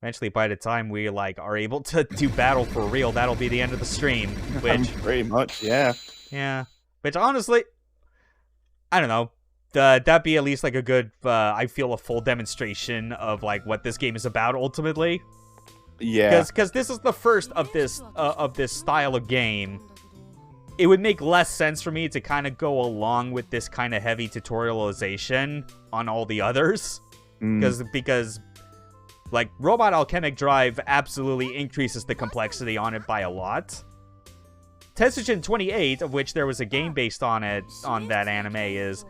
[SPEAKER 1] Eventually, by the time we, like, are able to do battle for real, that'll be the end of the stream. Which,
[SPEAKER 2] pretty much, yeah.
[SPEAKER 1] Yeah. Which, honestly, I don't know. That'd be at least, like, a good, I feel, a full demonstration of, like, what this game is about, ultimately.
[SPEAKER 2] Yeah.
[SPEAKER 1] Because this is the first of this style of game. It would make less sense for me to kind of go along with this kind of heavy tutorialization on all the others. Because, like, Robot Alchemic Drive absolutely increases the complexity on it by a lot. Tetsugen 28, of which there was a game based on that anime, is,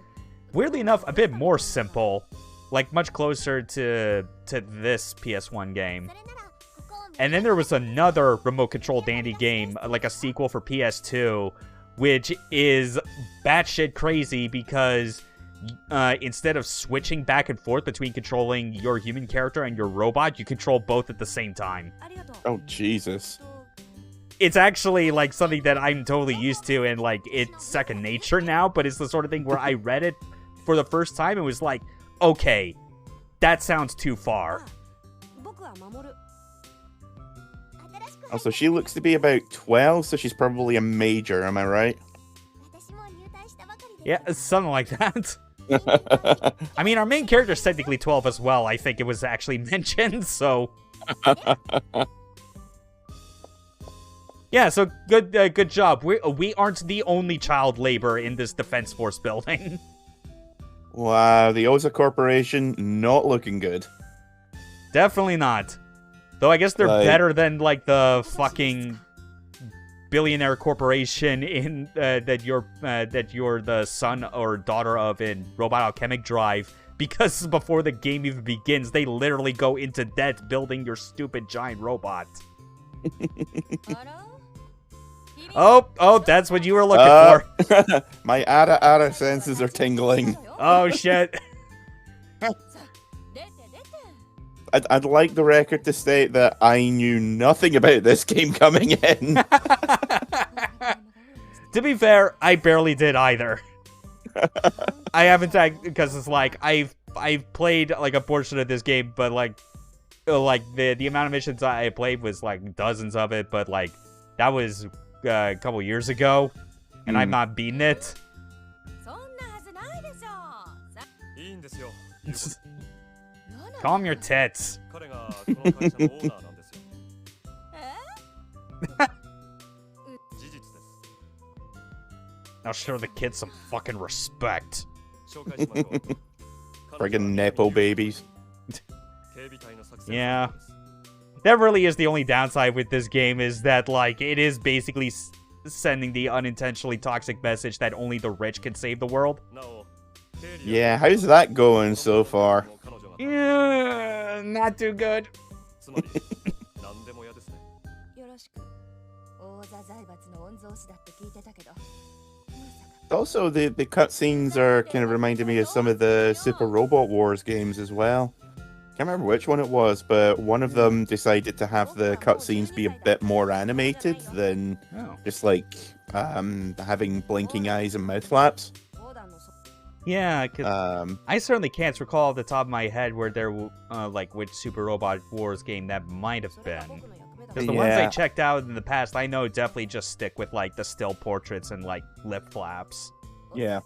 [SPEAKER 1] weirdly enough, a bit more simple. Like, much closer to this PS1 game. And then there was another remote-controlled dandy game, like a sequel for PS2, which is batshit crazy because instead of switching back and forth between controlling your human character and your robot, you control both at the same time.
[SPEAKER 2] Oh, Jesus.
[SPEAKER 1] It's actually, like, something that I'm totally used to, and, like, it's second nature now, but it's the sort of thing where I read it for the first time and was like, okay, that sounds too far.
[SPEAKER 2] Also, she looks to be about 12, so she's probably a major, am I right?
[SPEAKER 1] Yeah, something like that. I mean, our main character's technically 12 as well. I think it was actually mentioned, so... Yeah, so good job. We aren't the only child labor in this Defense Force building.
[SPEAKER 2] Wow, the Oza Corporation not looking good.
[SPEAKER 1] Definitely not. Though I guess they're better than, like, the fucking billionaire corporation in that you're the son or daughter of in Robot Alchemic Drive. Because before the game even begins, they literally go into debt building your stupid giant robot. Oh, that's what you were looking for.
[SPEAKER 2] My Ara senses are tingling.
[SPEAKER 1] Oh, shit.
[SPEAKER 2] I'd like the record to state that I knew nothing about this game coming in.
[SPEAKER 1] To be fair, I barely did either. I haven't, because it's like, I've played, like, a portion of this game, but, like the amount of missions I played was, like, dozens of it, but, like, that was a couple years ago, and I've not beaten it. Calm your tits. Now show the kids some fucking respect.
[SPEAKER 2] Friggin' Nepo babies.
[SPEAKER 1] Yeah. That really is the only downside with this game, is that, like, it is basically sending the unintentionally toxic message that only the rich can save the world.
[SPEAKER 2] Yeah, how's that going so far?
[SPEAKER 1] Yeah, not too good.
[SPEAKER 2] Also, the cutscenes are kind of reminding me of some of the Super Robot Wars games as well. Can't remember which one it was, but one of them decided to have the cutscenes be a bit more animated than just like having blinking eyes and mouth flaps.
[SPEAKER 1] Yeah, because I certainly can't recall off the top of my head where there, like, which Super Robot Wars game that might have been. Because the ones I checked out in the past, I know definitely just stick with, like, the still portraits and, like, lip flaps.
[SPEAKER 2] Yeah.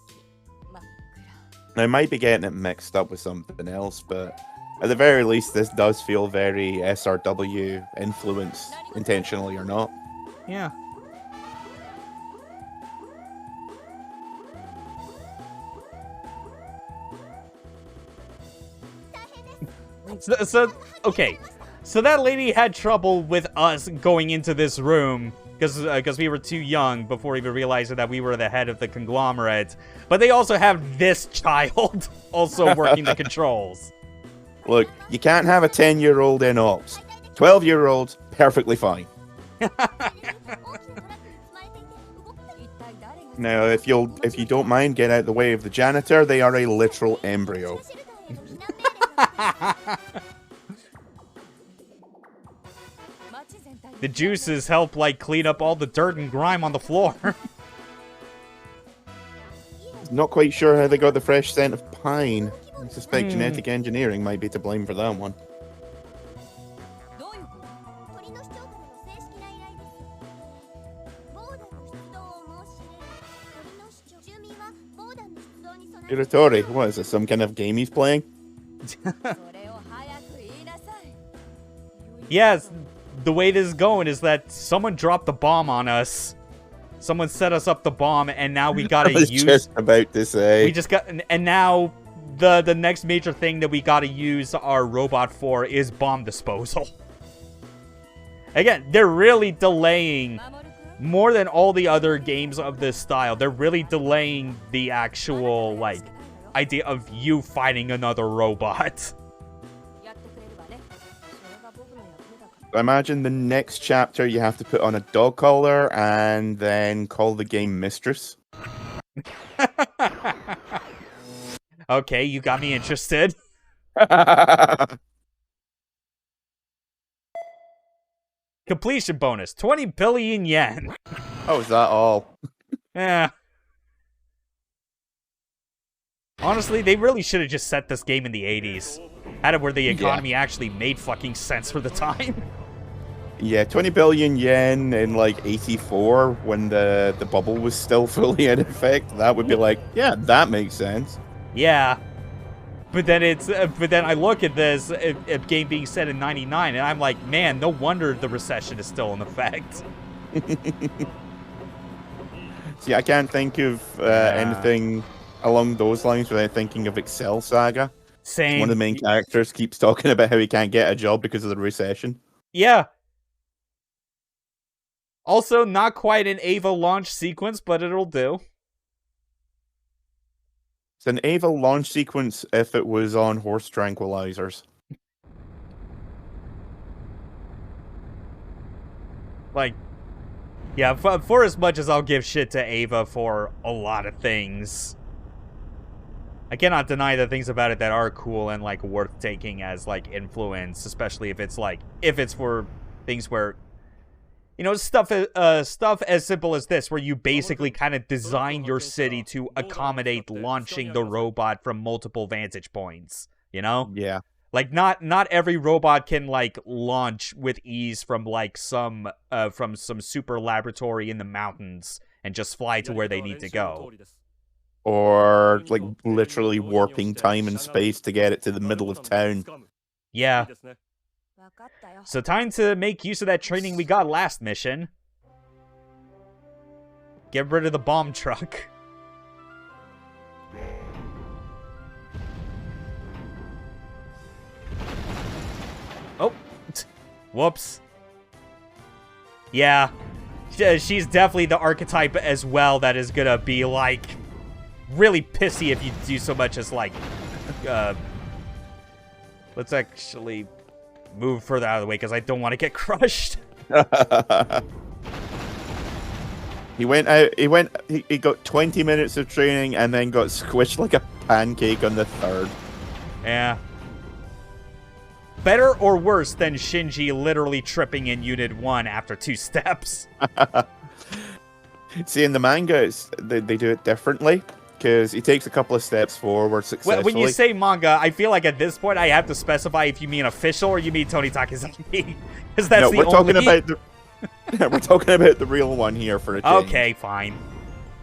[SPEAKER 2] I might be getting it mixed up with something else, but at the very least, this does feel very SRW influenced, intentionally or not.
[SPEAKER 1] Yeah. So okay. So that lady had trouble with us going into this room because we were too young before even realizing that we were the head of the conglomerate. But they also have this child also working the controls.
[SPEAKER 2] Look, you can't have a 10-year-old in ops. 12-year-olds, perfectly fine. Now, if you don't mind, get out of the way of the janitor. They are a literal embryo.
[SPEAKER 1] The juices help, like, clean up all the dirt and grime on the floor.
[SPEAKER 2] Not quite sure how they got the fresh scent of pine. I suspect genetic engineering might be to blame for that one. Iratori, what is this, some kind of game he's playing?
[SPEAKER 1] Yes, the way this is going is that someone dropped the bomb on us. Someone set us up the bomb, and now we gotta use...
[SPEAKER 2] I was just about to say.
[SPEAKER 1] We just got... And now, the next major thing that we gotta use our robot for is bomb disposal. Again, they're really delaying... More than all the other games of this style, they're really delaying the actual, like, idea of you fighting another robot.
[SPEAKER 2] I imagine the next chapter you have to put on a dog collar and then call the game Mistress.
[SPEAKER 1] Okay, you got me interested. Completion bonus, 20 billion yen.
[SPEAKER 2] Oh, is that all?
[SPEAKER 1] Yeah. Honestly, they really should have just set this game in the 80s. Had it where the economy actually made fucking sense for the time.
[SPEAKER 2] Yeah, 20 billion yen in, like, 84, when the bubble was still fully in effect. That would be like, yeah, that makes sense.
[SPEAKER 1] Yeah. But then I look at this a game being set in 99, and I'm like, man, no wonder the recession is still in effect.
[SPEAKER 2] See, I can't think of anything along those lines without thinking of Excel Saga.
[SPEAKER 1] Same.
[SPEAKER 2] One of the main characters keeps talking about how he can't get a job because of the recession.
[SPEAKER 1] Yeah. Also, not quite an Ava launch sequence, but it'll do.
[SPEAKER 2] It's an Ava launch sequence if it was on horse tranquilizers.
[SPEAKER 1] Like, yeah, for as much as I'll give shit to Ava for a lot of things, I cannot deny the things about it that are cool and, like, worth taking as, like, influence, especially if it's for things where, you know, stuff as simple as this, where you basically kind of design your city to accommodate launching the robot from multiple vantage points, you know?
[SPEAKER 2] Yeah.
[SPEAKER 1] Like, not every robot can, like, launch with ease from, like, some super laboratory in the mountains and just fly to where they need to go.
[SPEAKER 2] Or, like, literally warping time and space to get it to the middle of town.
[SPEAKER 1] Yeah. So time to make use of that training we got last mission. Get rid of the bomb truck. Oh. Whoops. Yeah. She's definitely the archetype as well that is gonna be, like, really pissy if you do so much as, like, let's actually move further out of the way because I don't want to get crushed.
[SPEAKER 2] He went out, he got 20 minutes of training and then got squished like a pancake on the third.
[SPEAKER 1] Yeah. Better or worse than Shinji literally tripping in Unit 1 after 2 steps?
[SPEAKER 2] See, in the manga, they do it differently, because he takes a couple of steps forward successfully.
[SPEAKER 1] When you say manga, I feel like at this point I have to specify if you mean official or you mean Tony Takazaki. Because that's the only...
[SPEAKER 2] we're talking about the real one here for a change.
[SPEAKER 1] Okay, fine.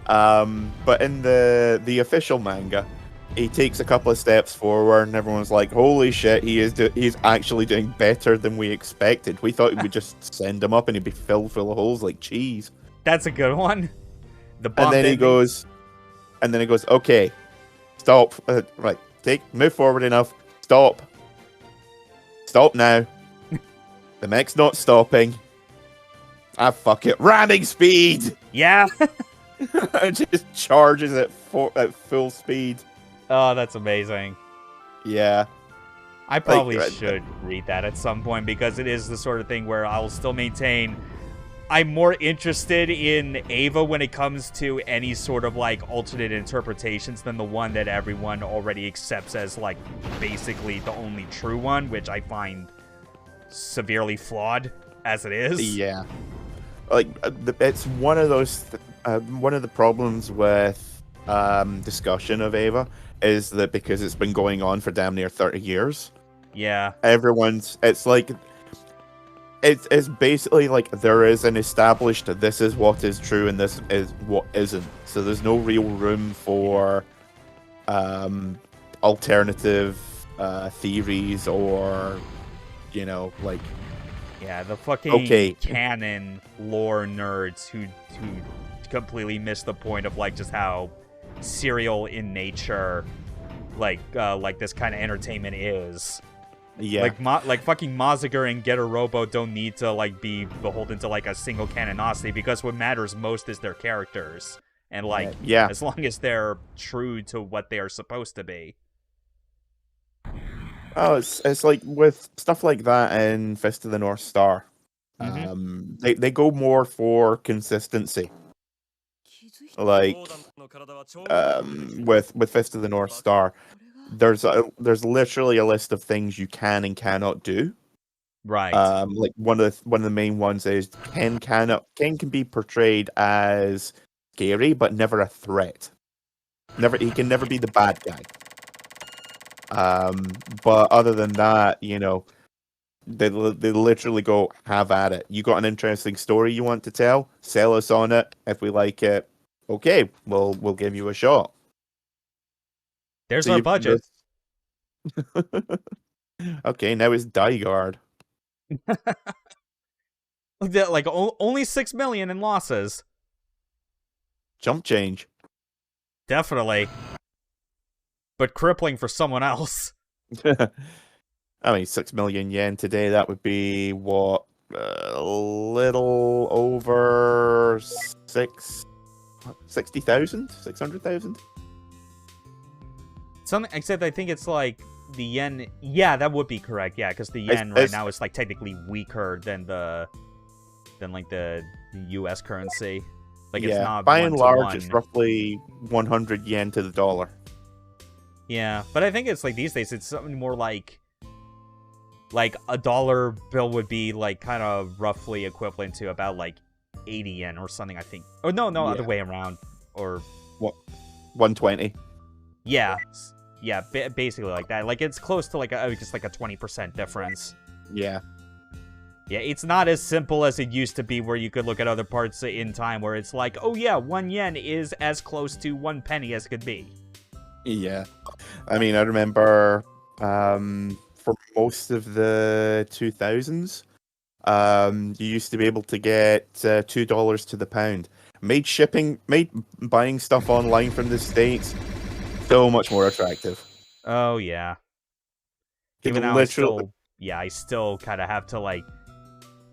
[SPEAKER 2] But in the official manga, he takes a couple of steps forward, and everyone's like, "Holy shit, he's actually doing better than we expected. We thought we'd just send him up and he'd be filled full of holes like cheese."
[SPEAKER 1] That's a good one.
[SPEAKER 2] And then he goes, "Okay, stop. Right, move forward enough. Stop now. The mech's not stopping. Ah, fuck it. Ramming speed."
[SPEAKER 1] Yeah.
[SPEAKER 2] It just charges at full speed.
[SPEAKER 1] Oh, that's amazing.
[SPEAKER 2] Yeah.
[SPEAKER 1] I probably should read that at some point because it is the sort of thing where I'll still maintain I'm more interested in Ava when it comes to any sort of, like, alternate interpretations than the one that everyone already accepts as, like, basically the only true one, which I find severely flawed as it is.
[SPEAKER 2] Yeah. Like, it's one of those... one of the problems with discussion of Ava is that because it's been going on for damn near 30 years.
[SPEAKER 1] Yeah.
[SPEAKER 2] It's like... It's basically like there is an established this is what is true and this is what isn't. So there's no real room for alternative theories or, you know, like...
[SPEAKER 1] Yeah, the fucking canon lore nerds who completely miss the point of, like, just how serial in nature, like this kind of entertainment is.
[SPEAKER 2] Yeah.
[SPEAKER 1] Like fucking Mazinger and Getter Robo don't need to, like, be beholden to, like, a single canonicity because what matters most is their characters. And, like,
[SPEAKER 2] yeah.
[SPEAKER 1] As long as they're true to what they are supposed to be.
[SPEAKER 2] Oh, it's like with stuff like that in Fist of the North Star.
[SPEAKER 1] Mm-hmm.
[SPEAKER 2] They go more for consistency. Like with Fist of the North Star, there's literally a list of things you can and cannot do.
[SPEAKER 1] Right.
[SPEAKER 2] Like one of the main ones is Ken can be portrayed as scary but never a threat. He can never be the bad guy. But other than that, you know, they literally go, have at it. You got an interesting story you want to tell? Sell us on it. If we like it, okay, we'll give you a shot.
[SPEAKER 1] There's our budget.
[SPEAKER 2] Okay, now it's Die Guard.
[SPEAKER 1] Like only 6 million in losses.
[SPEAKER 2] Jump change.
[SPEAKER 1] Definitely. But crippling for someone else.
[SPEAKER 2] I mean, 6 million yen today, that would be, what, a little over 60,000? 600,000?
[SPEAKER 1] Something, except I think it's like the yen. Yeah, that would be correct. Yeah, because the yen right now is like technically weaker than the U.S. currency. Like, it's not
[SPEAKER 2] by and large,
[SPEAKER 1] 1-to-1.
[SPEAKER 2] it's roughly 100 yen to the dollar.
[SPEAKER 1] Yeah, but I think it's like these days it's something more like a dollar bill would be like kind of roughly equivalent to about like 80 yen or something, I think. Or no, other way around. Or
[SPEAKER 2] what? 120.
[SPEAKER 1] Yeah. Yeah, basically like that. Like, it's close to like just like a 20% difference.
[SPEAKER 2] Yeah.
[SPEAKER 1] Yeah, it's not as simple as it used to be, where you could look at other parts in time where it's like, oh yeah, 1 yen is as close to 1 penny as could be.
[SPEAKER 2] Yeah. I mean, I remember for most of the 2000s, you used to be able to get $2 to the pound. Made buying stuff online from the States so much more attractive.
[SPEAKER 1] Oh yeah. Even though I still kind of have to like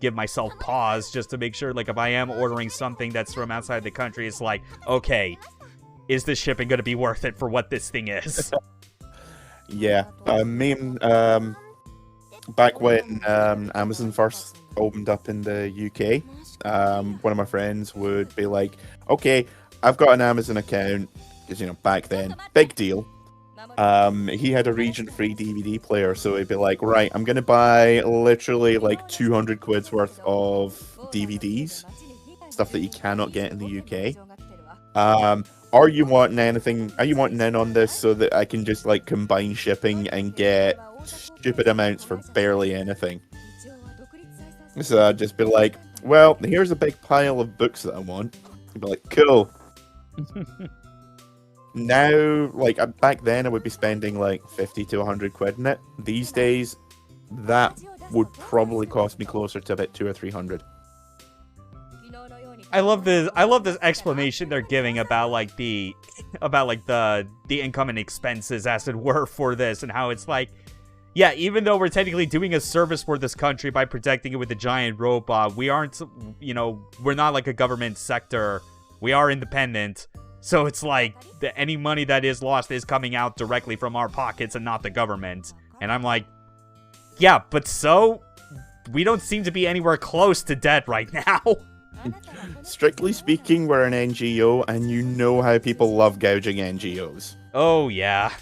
[SPEAKER 1] give myself pause just to make sure, like, if I am ordering something that's from outside the country, it's like, okay, is this shipping going to be worth it for what this thing is?
[SPEAKER 2] Yeah. Back when Amazon first opened up in the UK, one of my friends would be like, okay, I've got an Amazon account, because, back then, big deal. He had a region-free DVD player, so he'd be like, right, I'm going to buy literally like 200 quid's worth of DVDs, stuff that you cannot get in the UK. Are you wanting in on this so that I can just like combine shipping and get stupid amounts for barely anything? So I'd just be like, well, here's a big pile of books that I want. He'd be like, cool. Now, like, back then I would be spending like 50 to 100 quid in it. These days, that would probably cost me closer to about 200 or 300.
[SPEAKER 1] I love this explanation they're giving about like the income and expenses, as it were, for this, and how it's like, yeah, even though we're technically doing a service for this country by protecting it with a giant robot, we aren't, we're not like a government sector. We are independent. So it's like, any money that is lost is coming out directly from our pockets and not the government. And I'm like, yeah, but so, we don't seem to be anywhere close to debt right now.
[SPEAKER 2] Strictly speaking, we're an NGO, and you know how people love gouging NGOs.
[SPEAKER 1] Oh, yeah.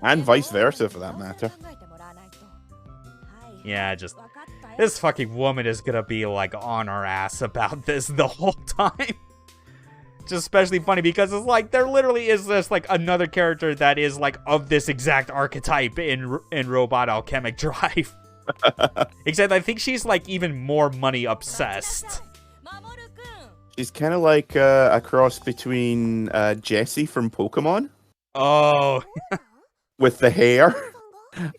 [SPEAKER 2] And vice versa, for that matter.
[SPEAKER 1] Yeah, this fucking woman is gonna be, like, on our ass about this the whole time. Just especially funny because it's like, there literally is this, like, another character that is, like, of this exact archetype in Robot Alchemic Drive. Except I think she's, like, even more money obsessed.
[SPEAKER 2] She's kind of like a cross between Jessie from Pokemon.
[SPEAKER 1] Oh.
[SPEAKER 2] With the hair.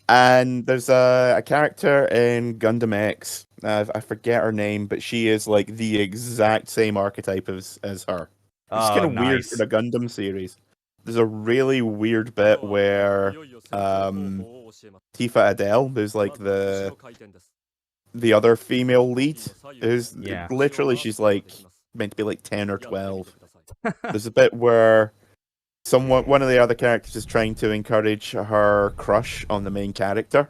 [SPEAKER 2] And there's a character in Gundam X. I forget her name, but she is, like, the exact same archetype as her. It's kind of weird for the Gundam series. There's a really weird bit where Tifa Adele, who's like the other female lead, is literally, she's like meant to be like 10 or 12. There's a bit where one of the other characters is trying to encourage her crush on the main character,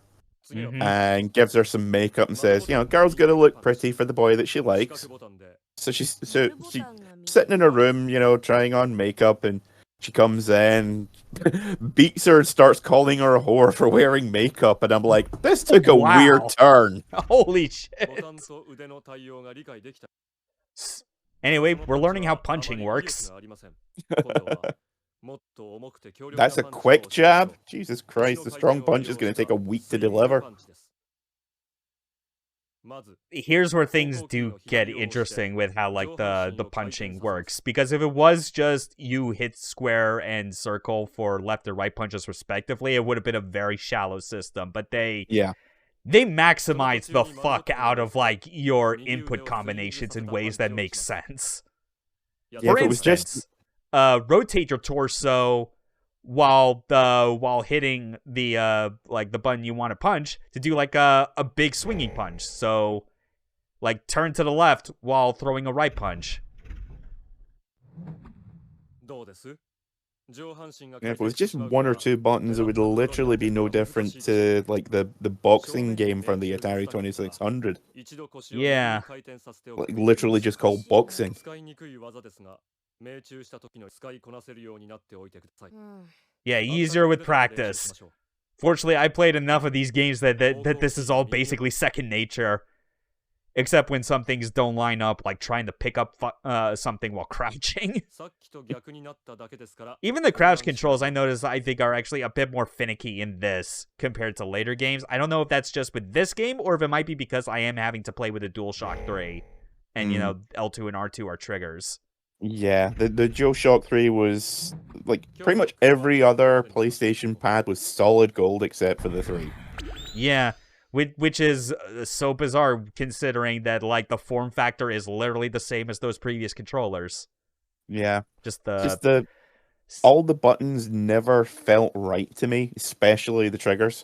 [SPEAKER 2] and gives her some makeup and says, girl's gonna look pretty for the boy that she likes. So she's sitting in her room, trying on makeup, and she comes in, beats her, and starts calling her a whore for wearing makeup, and I'm like, this took a weird turn.
[SPEAKER 1] Holy shit. Anyway, we're learning how punching works.
[SPEAKER 2] That's a quick jab? Jesus Christ, the strong punch is going to take a week to deliver.
[SPEAKER 1] Here's where things do get interesting with how, like, the punching works. Because if it was just you hit square and circle for left and right punches respectively, it would have been a very shallow system. But they maximize the fuck out of, like, your input combinations in ways that make sense. For instance, rotate your torso while hitting the like the button you want to punch to do like a big swinging punch. So, like, turn to the left while throwing a right punch.
[SPEAKER 2] If it was just one or two buttons, it would literally be no different to like the boxing game from the Atari 2600.
[SPEAKER 1] Yeah.
[SPEAKER 2] Like, literally just called boxing.
[SPEAKER 1] Yeah, easier with practice. Fortunately, I played enough of these games that this is all basically second nature. Except when some things don't line up, like trying to pick up something while crouching. Even the crouch controls, I think, are actually a bit more finicky in this compared to later games. I don't know if that's just with this game, or if it might be because I am having to play with a DualShock 3. And, L2 and R2 are triggers.
[SPEAKER 2] Yeah, the DualShock 3 was, like, pretty much every other PlayStation pad was solid gold except for the 3.
[SPEAKER 1] Yeah. Which is so bizarre, considering that, like, the form factor is literally the same as those previous controllers.
[SPEAKER 2] Yeah.
[SPEAKER 1] Just
[SPEAKER 2] all the buttons never felt right to me, especially the triggers.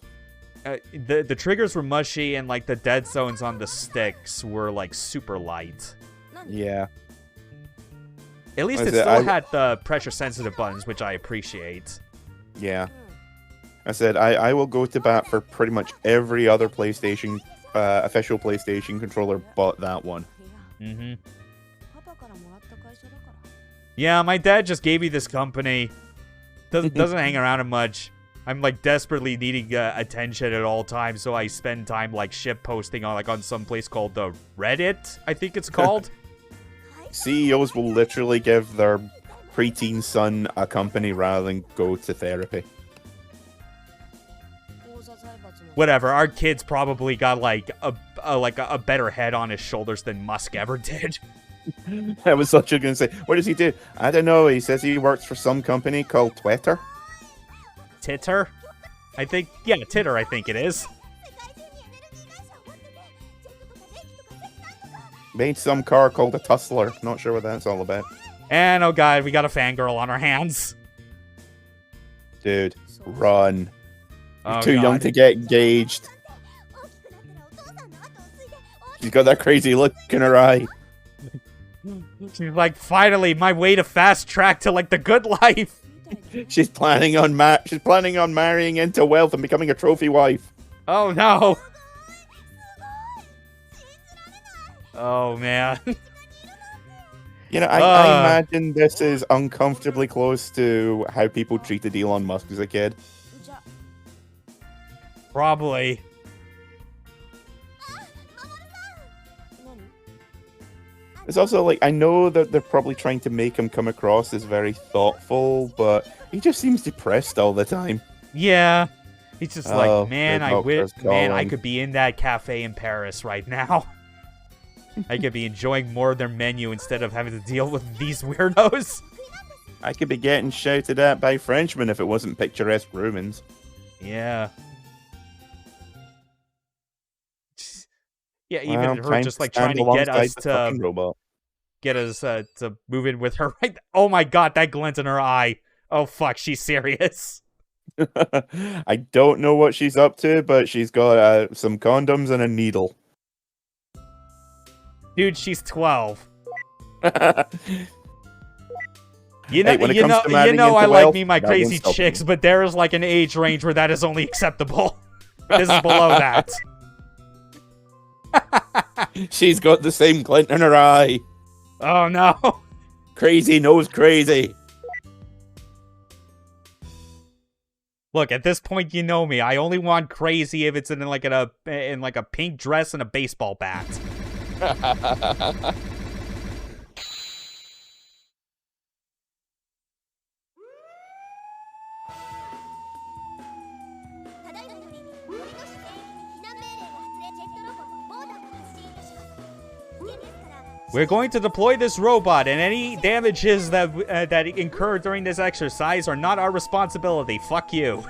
[SPEAKER 1] The triggers were mushy, and, like, the dead zones on the sticks were, like, super light.
[SPEAKER 2] Yeah.
[SPEAKER 1] At least it still had the pressure-sensitive buttons, which I appreciate.
[SPEAKER 2] Yeah. I said, I will go to bat for pretty much every other PlayStation, official PlayStation controller but that one.
[SPEAKER 1] Mm-hmm. Yeah, my dad just gave me this company. Doesn't hang around much. I'm, like, desperately needing attention at all times, so I spend time, like, ship posting on some place called the Reddit, I think it's called.
[SPEAKER 2] CEOs will literally give their preteen son a company rather than go to therapy.
[SPEAKER 1] Whatever, our kid's probably got, like, a better head on his shoulders than Musk ever did.
[SPEAKER 2] I was literally going to say, what does he do? I don't know, he says he works for some company called Twitter.
[SPEAKER 1] Titter? I think, yeah, Titter, I think it is.
[SPEAKER 2] Made some car called a Tussler. Not sure what that's all about.
[SPEAKER 1] And, oh god, we got a fangirl on our hands.
[SPEAKER 2] Dude, run. You're too
[SPEAKER 1] God.
[SPEAKER 2] young to get engaged. She's got that crazy look in her eye.
[SPEAKER 1] She's like, finally, my way to fast track to, like, the good life.
[SPEAKER 2] She's planning on marrying into wealth and becoming a trophy wife.
[SPEAKER 1] Oh no. Oh man.
[SPEAKER 2] You know, I imagine this is uncomfortably close to how people treated Elon Musk as a kid.
[SPEAKER 1] Probably.
[SPEAKER 2] It's also like, I know that they're probably trying to make him come across as very thoughtful, but he just seems depressed all the time.
[SPEAKER 1] Yeah. He's just like, man,
[SPEAKER 2] man,
[SPEAKER 1] I could be in that cafe in Paris right now. I could be enjoying more of their menu instead of having to deal with these weirdos.
[SPEAKER 2] I could be getting shouted at by Frenchmen if it wasn't picturesque Romans.
[SPEAKER 1] Yeah. Yeah, even her just like trying to get us to move in with her. Right? Oh my god, that glint in her eye. Oh fuck, she's serious.
[SPEAKER 2] I don't know what she's up to, but she's got some condoms and a needle.
[SPEAKER 1] Dude, she's 12.
[SPEAKER 2] You know,
[SPEAKER 1] I like me my crazy chicks, but there is like an age range where that is only acceptable. This is below that.
[SPEAKER 2] She's got the same glint in her eye.
[SPEAKER 1] Oh no.
[SPEAKER 2] Crazy knows crazy.
[SPEAKER 1] Look, at this point, you know me. I only want crazy if it's in like a pink dress and a baseball bat. We're going to deploy this robot, and any damages that incur during this exercise are not our responsibility. Fuck you.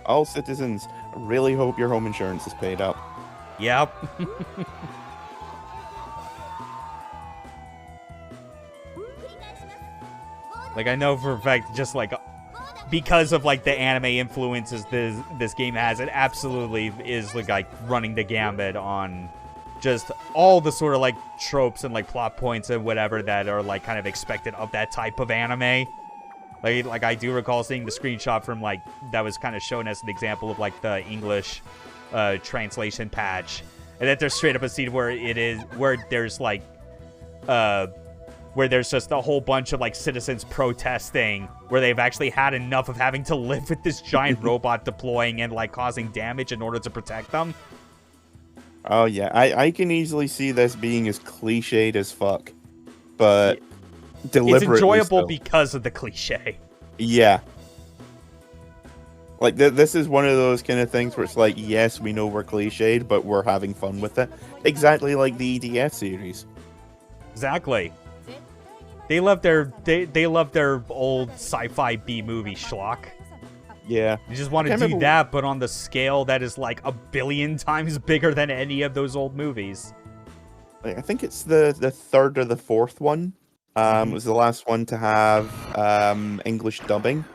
[SPEAKER 2] All citizens, really hope your home insurance is paid up.
[SPEAKER 1] Yep. Like, I know for a fact, just like, because of like the anime influences this game has, it absolutely is like running the gambit on just all the sort of like tropes and like plot points and whatever that are like kind of expected of that type of anime. Like I do recall seeing the screenshot from like that was kind of shown as an example of like the English translation patch, and that there's straight up a scene where there's like where there's just a whole bunch of like citizens protesting, where they've actually had enough of having to live with this giant robot deploying and like causing damage in order to protect them.
[SPEAKER 2] Oh yeah, I can easily see this being as cliched as fuck, but
[SPEAKER 1] It's
[SPEAKER 2] deliberately
[SPEAKER 1] enjoyable
[SPEAKER 2] so.
[SPEAKER 1] because of the cliche.
[SPEAKER 2] Yeah. Like, this is one of those kind of things where it's like, yes, we know we're cliched, but we're having fun with it. Exactly like the EDF series.
[SPEAKER 1] Exactly. They love their old sci-fi B-movie schlock.
[SPEAKER 2] Yeah.
[SPEAKER 1] You just want to do that, but on the scale that is like 1 billion times bigger than any of those old movies.
[SPEAKER 2] I think it's the third or the fourth one. It was the last one to have English dubbing.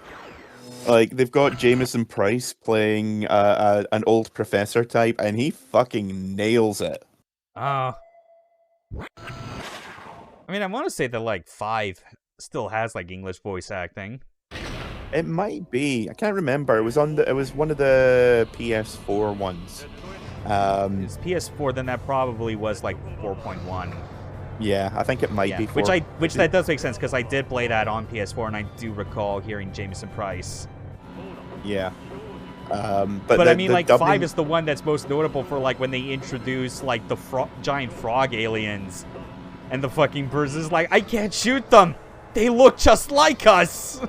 [SPEAKER 2] Like, they've got Jameson Price playing an old professor type, and he fucking nails it.
[SPEAKER 1] I mean, I want to say that, like, 5 still has, like, English voice acting.
[SPEAKER 2] It might be. I can't remember. It was one of the PS4 ones.
[SPEAKER 1] It's PS4, then that probably was, like, 4.1.
[SPEAKER 2] Yeah, I think it might be.
[SPEAKER 1] Which that does make sense, because I did play that on PS4, and I do recall hearing Jameson Price.
[SPEAKER 2] Yeah.
[SPEAKER 1] But I mean, like, dubbing... 5 is the one that's most notable for, like, when they introduce, like, the giant frog aliens. And the fucking birds is like, I can't shoot them! They look just like us!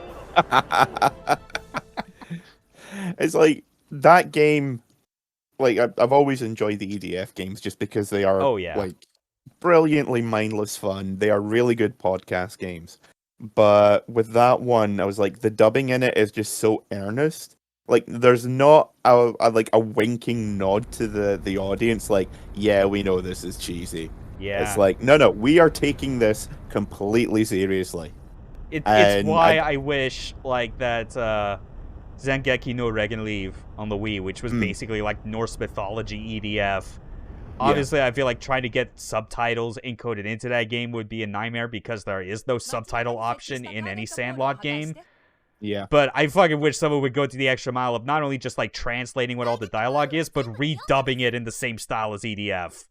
[SPEAKER 2] It's like, that game... Like, I've always enjoyed the EDF games just because they are, like, brilliantly mindless fun. They are really good podcast games. But with that one, I was like, the dubbing in it is just so earnest. Like, there's not a winking nod to the audience, like, yeah, we know this is cheesy.
[SPEAKER 1] Yeah.
[SPEAKER 2] It's like, no, we are taking this completely seriously.
[SPEAKER 1] It's why I wish, like, that Zangeki no Regen Leave on the Wii, which was basically, like, Norse mythology EDF. Obviously, I feel like trying to get subtitles encoded into that game would be a nightmare because there is no subtitle option in any Sandlot game.
[SPEAKER 2] Yeah.
[SPEAKER 1] But I fucking wish someone would go to the extra mile of not only just, like, translating what all the dialogue is, but redubbing it in the same style as EDF.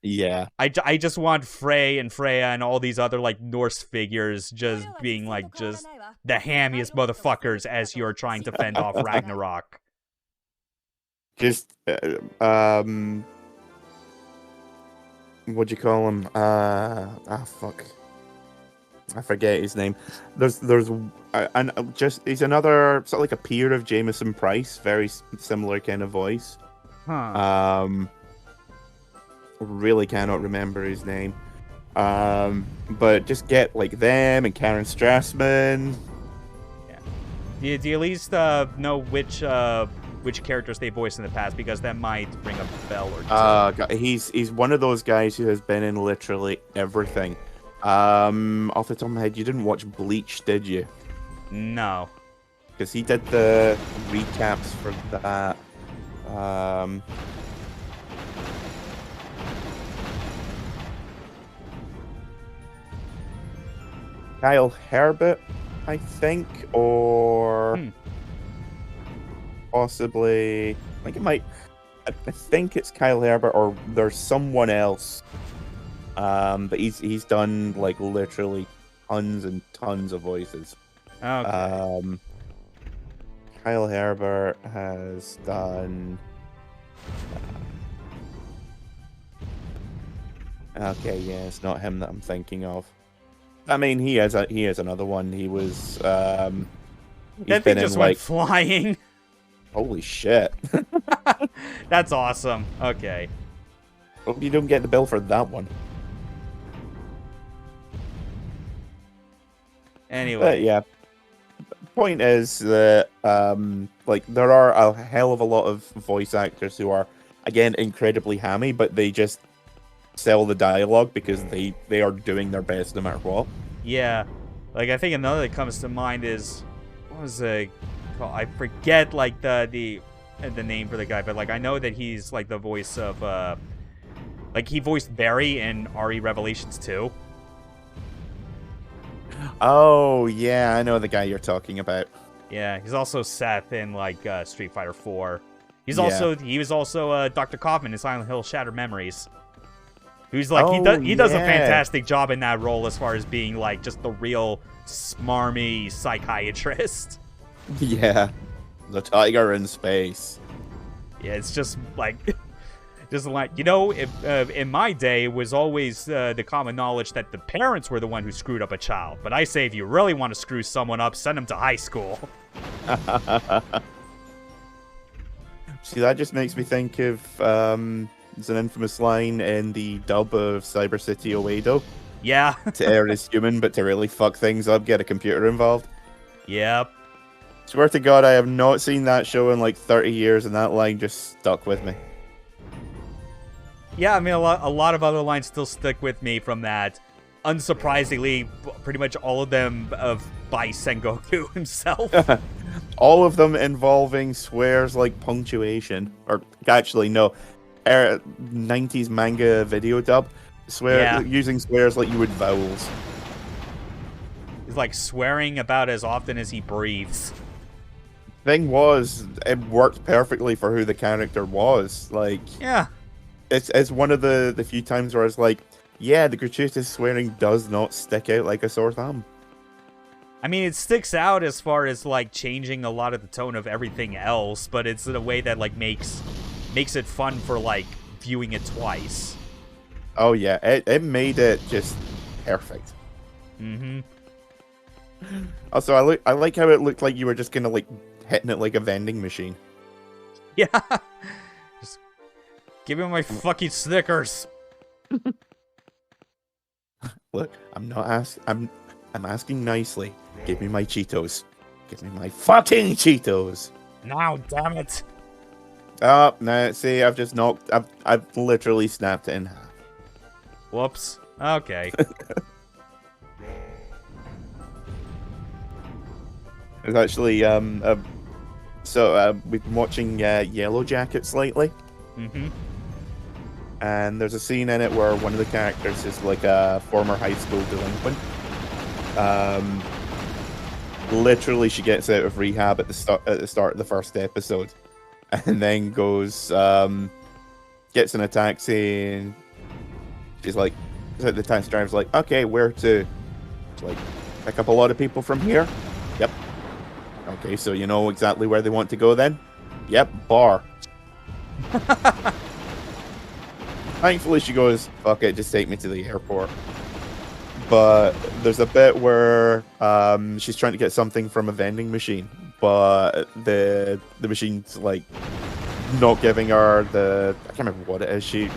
[SPEAKER 2] Yeah.
[SPEAKER 1] I just want Frey and Freya and all these other, like, Norse figures just being, like, just the hammiest motherfuckers as you're trying to fend off Ragnarok.
[SPEAKER 2] Just, what'd you call him? Fuck. I forget his name. He's another, sort of like a peer of Jameson Price, very similar kind of voice. Really cannot remember his name. But just get, like, them and Karen Strassman.
[SPEAKER 1] Yeah. Do you at least know which characters they voiced in the past, because that might ring a bell or two.
[SPEAKER 2] He's one of those guys who has been in literally everything. Off the top of my head, you didn't watch Bleach, did you?
[SPEAKER 1] No.
[SPEAKER 2] Because he did the recaps for that. Kyle Herbert, I think, or possibly, I think it might. I think it's Kyle Herbert, or there's someone else. But he's done, like, literally tons and tons of voices.
[SPEAKER 1] Okay.
[SPEAKER 2] Kyle Herbert has done. Okay, yeah, it's not him that I'm thinking of. I mean, he has another one. He was. That
[SPEAKER 1] thing just went flying.
[SPEAKER 2] Holy shit!
[SPEAKER 1] That's awesome. Okay.
[SPEAKER 2] Hope you don't get the bill for that one.
[SPEAKER 1] Anyway.
[SPEAKER 2] But yeah. Point is that like, there are a hell of a lot of voice actors who are, again, incredibly hammy, but they just sell the dialogue because they are doing their best no matter what.
[SPEAKER 1] Yeah. Like, I think another that comes to mind is, what was it called? I forget, like, the name for the guy, but, like, I know that he's, like, the voice of like, he voiced Barry in RE Revelations 2.
[SPEAKER 2] Oh, yeah, I know the guy you're talking about.
[SPEAKER 1] Yeah, he's also Seth in, like, Street Fighter 4. He was also Dr. Kaufman in Silent Hill Shattered Memories. Who's like, he does a fantastic job in that role as far as being, like, just the real smarmy psychiatrist.
[SPEAKER 2] Yeah, the tiger in space.
[SPEAKER 1] Yeah, it's just like Just like, if in my day, it was always the common knowledge that the parents were the one who screwed up a child. But I say if you really want to screw someone up, send them to high school.
[SPEAKER 2] See, that just makes me think of there's an infamous line in the dub of Cyber City Oedo.
[SPEAKER 1] Yeah.
[SPEAKER 2] To err is human, but to really fuck things up, get a computer involved.
[SPEAKER 1] Yep.
[SPEAKER 2] Swear to God, I have not seen that show in like 30 years, and that line just stuck with me.
[SPEAKER 1] Yeah, I mean, a lot of other lines still stick with me from that. Unsurprisingly, pretty much all of them by Sengoku himself.
[SPEAKER 2] All of them involving swears like punctuation. Or, actually, no. 90s manga video dub. Using swears like you would vowels.
[SPEAKER 1] He's like swearing about as often as he breathes.
[SPEAKER 2] Thing was, it worked perfectly for who the character was. Like,
[SPEAKER 1] yeah.
[SPEAKER 2] It's one of the few times where I was like, yeah, the gratuitous swearing does not stick out like a sore thumb.
[SPEAKER 1] I mean, it sticks out as far as, like, changing a lot of the tone of everything else, but it's in a way that, like, makes it fun for, like, viewing it twice.
[SPEAKER 2] Oh, yeah. It made it just perfect.
[SPEAKER 1] Mm-hmm.
[SPEAKER 2] Also, I like how it looked like you were just kind of, like, hitting it like a vending machine.
[SPEAKER 1] Yeah. Just give me my fucking Snickers.
[SPEAKER 2] Look, I'm asking nicely. Give me my Cheetos. Give me my fucking Cheetos.
[SPEAKER 1] Now, damn it.
[SPEAKER 2] Oh, no, see, I've literally snapped it in half.
[SPEAKER 1] Whoops. Okay.
[SPEAKER 2] It's actually, we've been watching Yellow Jackets lately.
[SPEAKER 1] Mm-hmm.
[SPEAKER 2] And there's a scene in it where one of the characters is like a former high school delinquent. Literally, she gets out of rehab at the start of the first episode, and then goes, gets in a taxi, and she's like, the taxi driver's like, okay, where to? She's like, pick up a lot of people from here. Yep. Okay, so you know exactly where they want to go then? Yep, bar. Thankfully, she goes, fuck it, just take me to the airport. But there's a bit where she's trying to get something from a vending machine, but the machine's like not giving her I can't remember what it is she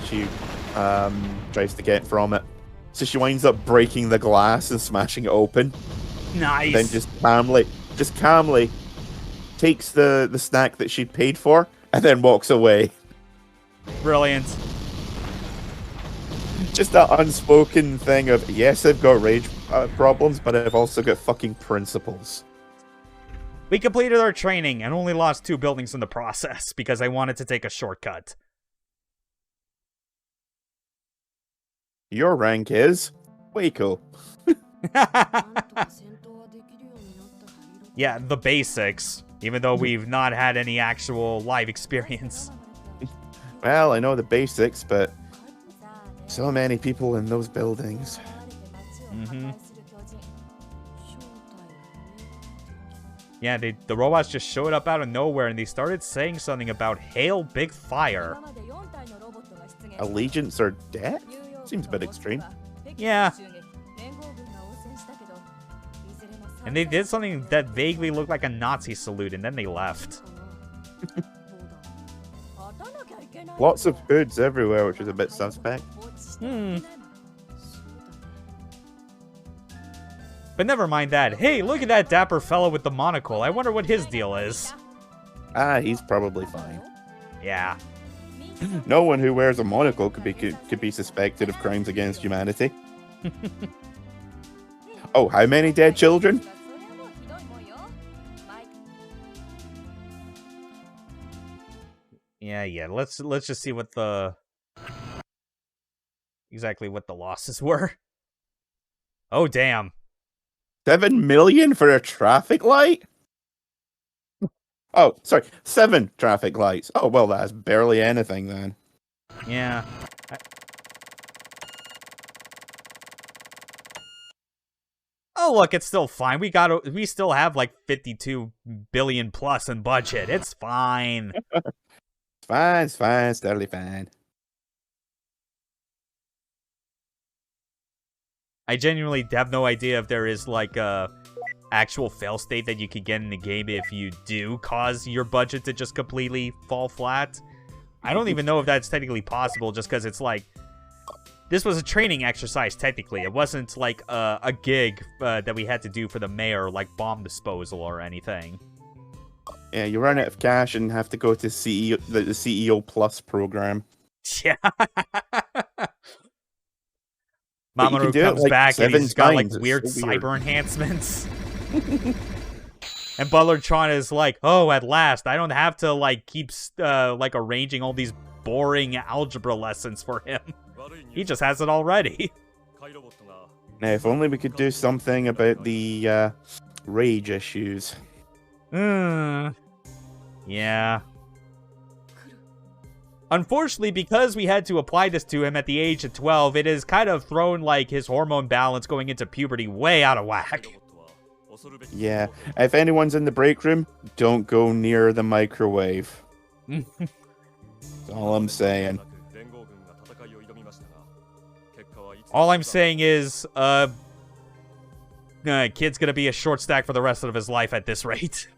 [SPEAKER 2] tries to get from it. So she winds up breaking the glass and smashing it open.
[SPEAKER 1] Nice.
[SPEAKER 2] Then just calmly takes the snack that she paid for and then walks away.
[SPEAKER 1] Brilliant.
[SPEAKER 2] Just that unspoken thing of, yes, I've got rage problems, but I've also got fucking principles.
[SPEAKER 1] We completed our training and only lost 2 buildings in the process because I wanted to take a shortcut.
[SPEAKER 2] Your rank is Waco.
[SPEAKER 1] Yeah, the basics, even though we've not had any actual live experience.
[SPEAKER 2] Well, I know the basics, but so many people in those buildings.
[SPEAKER 1] Mm-hmm. Yeah, the robots just showed up out of nowhere and they started saying something about hail big fire.
[SPEAKER 2] Allegiance or death? Seems a bit extreme.
[SPEAKER 1] Yeah. And they did something that vaguely looked like a Nazi salute and then they left.
[SPEAKER 2] Lots of hoods everywhere, which is a bit suspect.
[SPEAKER 1] But never mind that. Hey, look at that dapper fellow with the monocle. I wonder what his deal is.
[SPEAKER 2] Ah, he's probably fine.
[SPEAKER 1] Yeah.
[SPEAKER 2] No one who wears a monocle could be suspected of crimes against humanity. Oh, how many dead children?
[SPEAKER 1] Yeah. Let's just see what exactly what the losses were. Oh, damn.
[SPEAKER 2] 7 million for a traffic light? Oh, sorry, 7 traffic lights. Oh, well, that's barely anything then.
[SPEAKER 1] Yeah. Oh, look, it's still fine. We still have like 52 billion plus in budget. It's fine.
[SPEAKER 2] It's fine, it's totally fine.
[SPEAKER 1] I genuinely have no idea if there is, like, a actual fail state that you could get in the game if you do cause your budget to just completely fall flat. I don't even know if that's technically possible, just because it's like, this was a training exercise, technically. It wasn't, like, a gig that we had to do for the mayor, like bomb disposal or anything.
[SPEAKER 2] Yeah, you run out of cash and have to go to the CEO Plus program.
[SPEAKER 1] Yeah.
[SPEAKER 2] But you can
[SPEAKER 1] Mamoru
[SPEAKER 2] do it,
[SPEAKER 1] comes
[SPEAKER 2] like,
[SPEAKER 1] back and he's got, like,
[SPEAKER 2] 7 times.
[SPEAKER 1] weird
[SPEAKER 2] It's so weird.
[SPEAKER 1] cyber enhancements. And Butlertron is like, oh, at last, I don't have to, like, keep, like, arranging all these boring algebra lessons for him. He just has it already.
[SPEAKER 2] Now, if only we could do something about the rage issues.
[SPEAKER 1] Yeah. Unfortunately, because we had to apply this to him at the age of 12, it has kind of thrown, like, his hormone balance going into puberty way out of whack.
[SPEAKER 2] Yeah, if anyone's in the break room, don't go near the microwave. That's all I'm saying.
[SPEAKER 1] All I'm saying is, kid's gonna be a short stack for the rest of his life at this rate.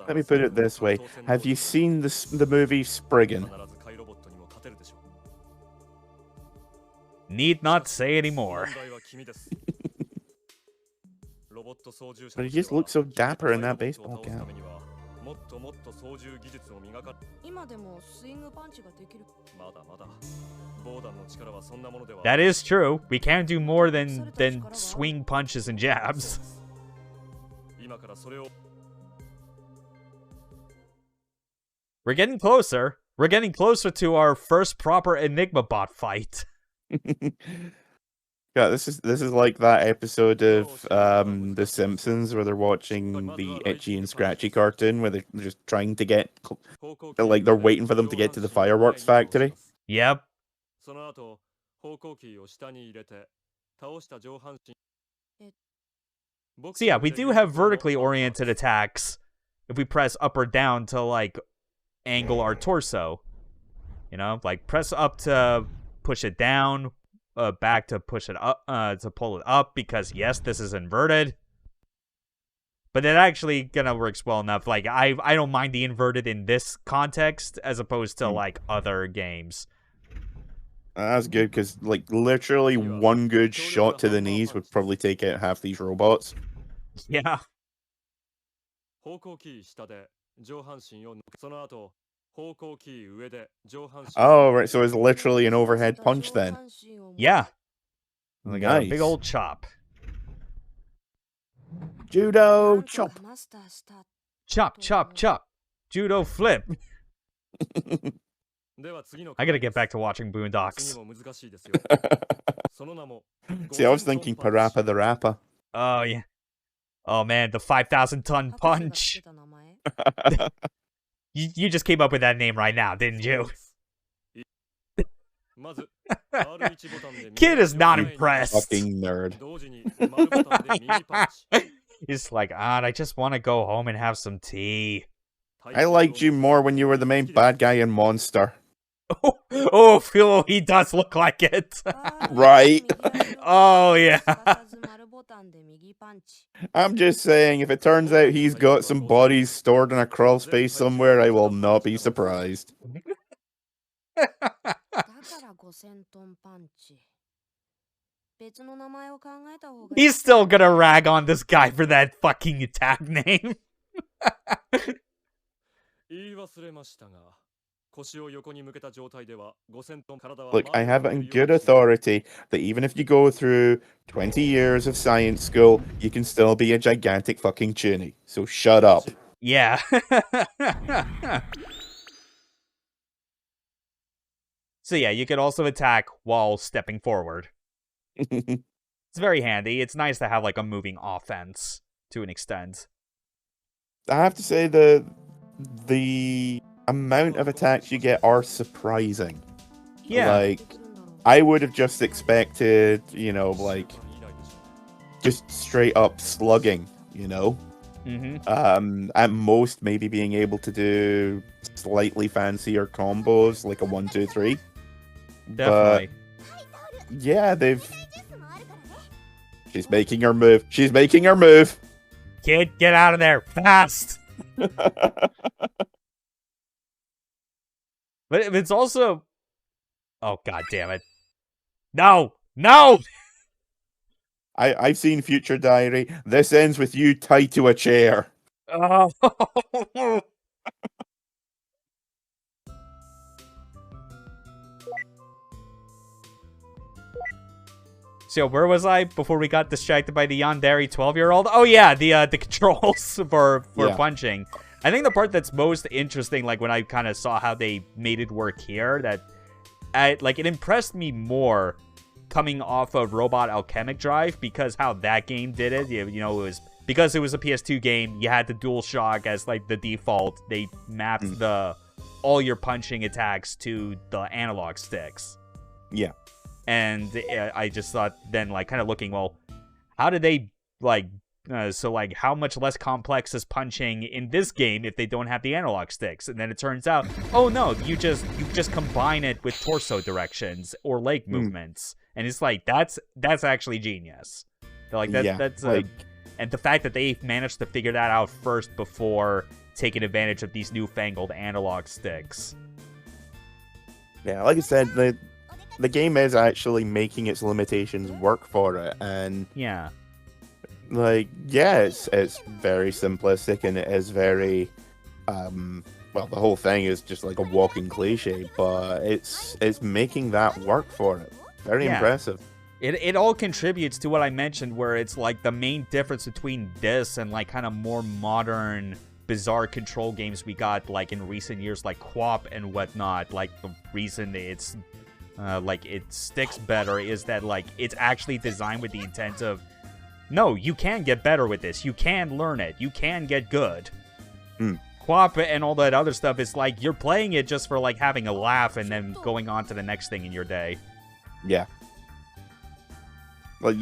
[SPEAKER 2] Let me put it this way. Have you seen the movie Spriggan?
[SPEAKER 1] Need not say anymore.
[SPEAKER 2] But he just looks so dapper in that baseball cap.
[SPEAKER 1] That is true. We can do more than swing punches and jabs. We're getting closer. We're getting closer to our first proper Enigma bot fight.
[SPEAKER 2] Yeah, this is like that episode of The Simpsons where they're watching the Itchy and Scratchy cartoon where they're just trying to get, like, they're waiting for them to get to the fireworks factory.
[SPEAKER 1] Yep. So yeah, we do have vertically oriented attacks if we press up or down to, like, angle our torso. You know, like, press up to push it down, back to push it up, to pull it up, because yes, this is inverted. But it actually kind of works well enough. Like, I don't mind the inverted in this context as opposed to, like, other games.
[SPEAKER 2] That's good, because, like, literally one good shot to the knees would probably take out half these robots.
[SPEAKER 1] Yeah.
[SPEAKER 2] Oh, right, so it's literally an overhead punch then.
[SPEAKER 1] Yeah.
[SPEAKER 2] Nice.
[SPEAKER 1] Got a big old chop.
[SPEAKER 2] Judo chop.
[SPEAKER 1] Chop, chop, chop. Judo flip. I gotta get back to watching Boondocks.
[SPEAKER 2] See, I was thinking Parappa the Rapper.
[SPEAKER 1] Oh, yeah. Oh, man, the 5,000-ton punch. You just came up with that name right now, didn't you? Kid is not impressed.
[SPEAKER 2] Fucking nerd.
[SPEAKER 1] He's like, I just want to go home and have some tea.
[SPEAKER 2] I liked you more when you were the main bad guy in Monster.
[SPEAKER 1] Oh, Phil, he does look like it.
[SPEAKER 2] Right?
[SPEAKER 1] Oh, yeah.
[SPEAKER 2] I'm just saying, if it turns out he's got some bodies stored in a crawl space somewhere, I will not be surprised.
[SPEAKER 1] He's still gonna rag on this guy for that fucking attack name.
[SPEAKER 2] Look, I have it on good authority that even if you go through 20 years of science school, you can still be a gigantic fucking toonie. So shut up.
[SPEAKER 1] Yeah. So yeah, you could also attack while stepping forward. It's very handy. It's nice to have, like, a moving offense to an extent.
[SPEAKER 2] I have to say the amount of attacks you get are surprising.
[SPEAKER 1] Yeah.
[SPEAKER 2] Like, I would have just expected, you know, like, just straight up slugging, you know?
[SPEAKER 1] Mm-hmm.
[SPEAKER 2] At most, maybe being able to do slightly fancier combos, like a 1, 2, 3.
[SPEAKER 1] Definitely.
[SPEAKER 2] But yeah, she's making her move. She's making her move.
[SPEAKER 1] Kid, get out of there fast. But it's also, oh god damn it, no.
[SPEAKER 2] I've seen Future Diary. This ends with you tied to a chair.
[SPEAKER 1] Oh. So where was I before we got distracted by the yandere 12-year-old? Oh yeah, the controls for punching. I think the part that's most interesting, like when I kind of saw how they made it work here, that it impressed me more coming off of Robot Alchemic Drive, because how that game did it, you know, it was because it was a PS2 game, you had the DualShock as like the default. They mapped all your punching attacks to the analog sticks.
[SPEAKER 2] Yeah.
[SPEAKER 1] And I just thought then, like, kind of looking, well, how did they, like, how much less complex is punching in this game if they don't have the analog sticks? And then it turns out, oh no, you just combine it with torso directions or leg movements. And it's like, that's actually genius. Like, that's and the fact that they managed to figure that out first before taking advantage of these newfangled analog sticks.
[SPEAKER 2] Yeah, like I said, the game is actually making its limitations work for it, and
[SPEAKER 1] yeah,
[SPEAKER 2] like, yeah, it's very simplistic, and it is very well, the whole thing is just like a walking cliche, but it's making that work for it. Very impressive.
[SPEAKER 1] It all contributes to what I mentioned, where it's like the main difference between this and like kind of more modern bizarre control games we got like in recent years, like QWOP and whatnot. Like, the reason it's like it sticks better is that, like, it's actually designed with the intent of, no, you can get better with this, you can learn it, you can get good. QWOP and all that other stuff is like, you're playing it just for like having a laugh and then going on to the next thing in your day.
[SPEAKER 2] Yeah. Like,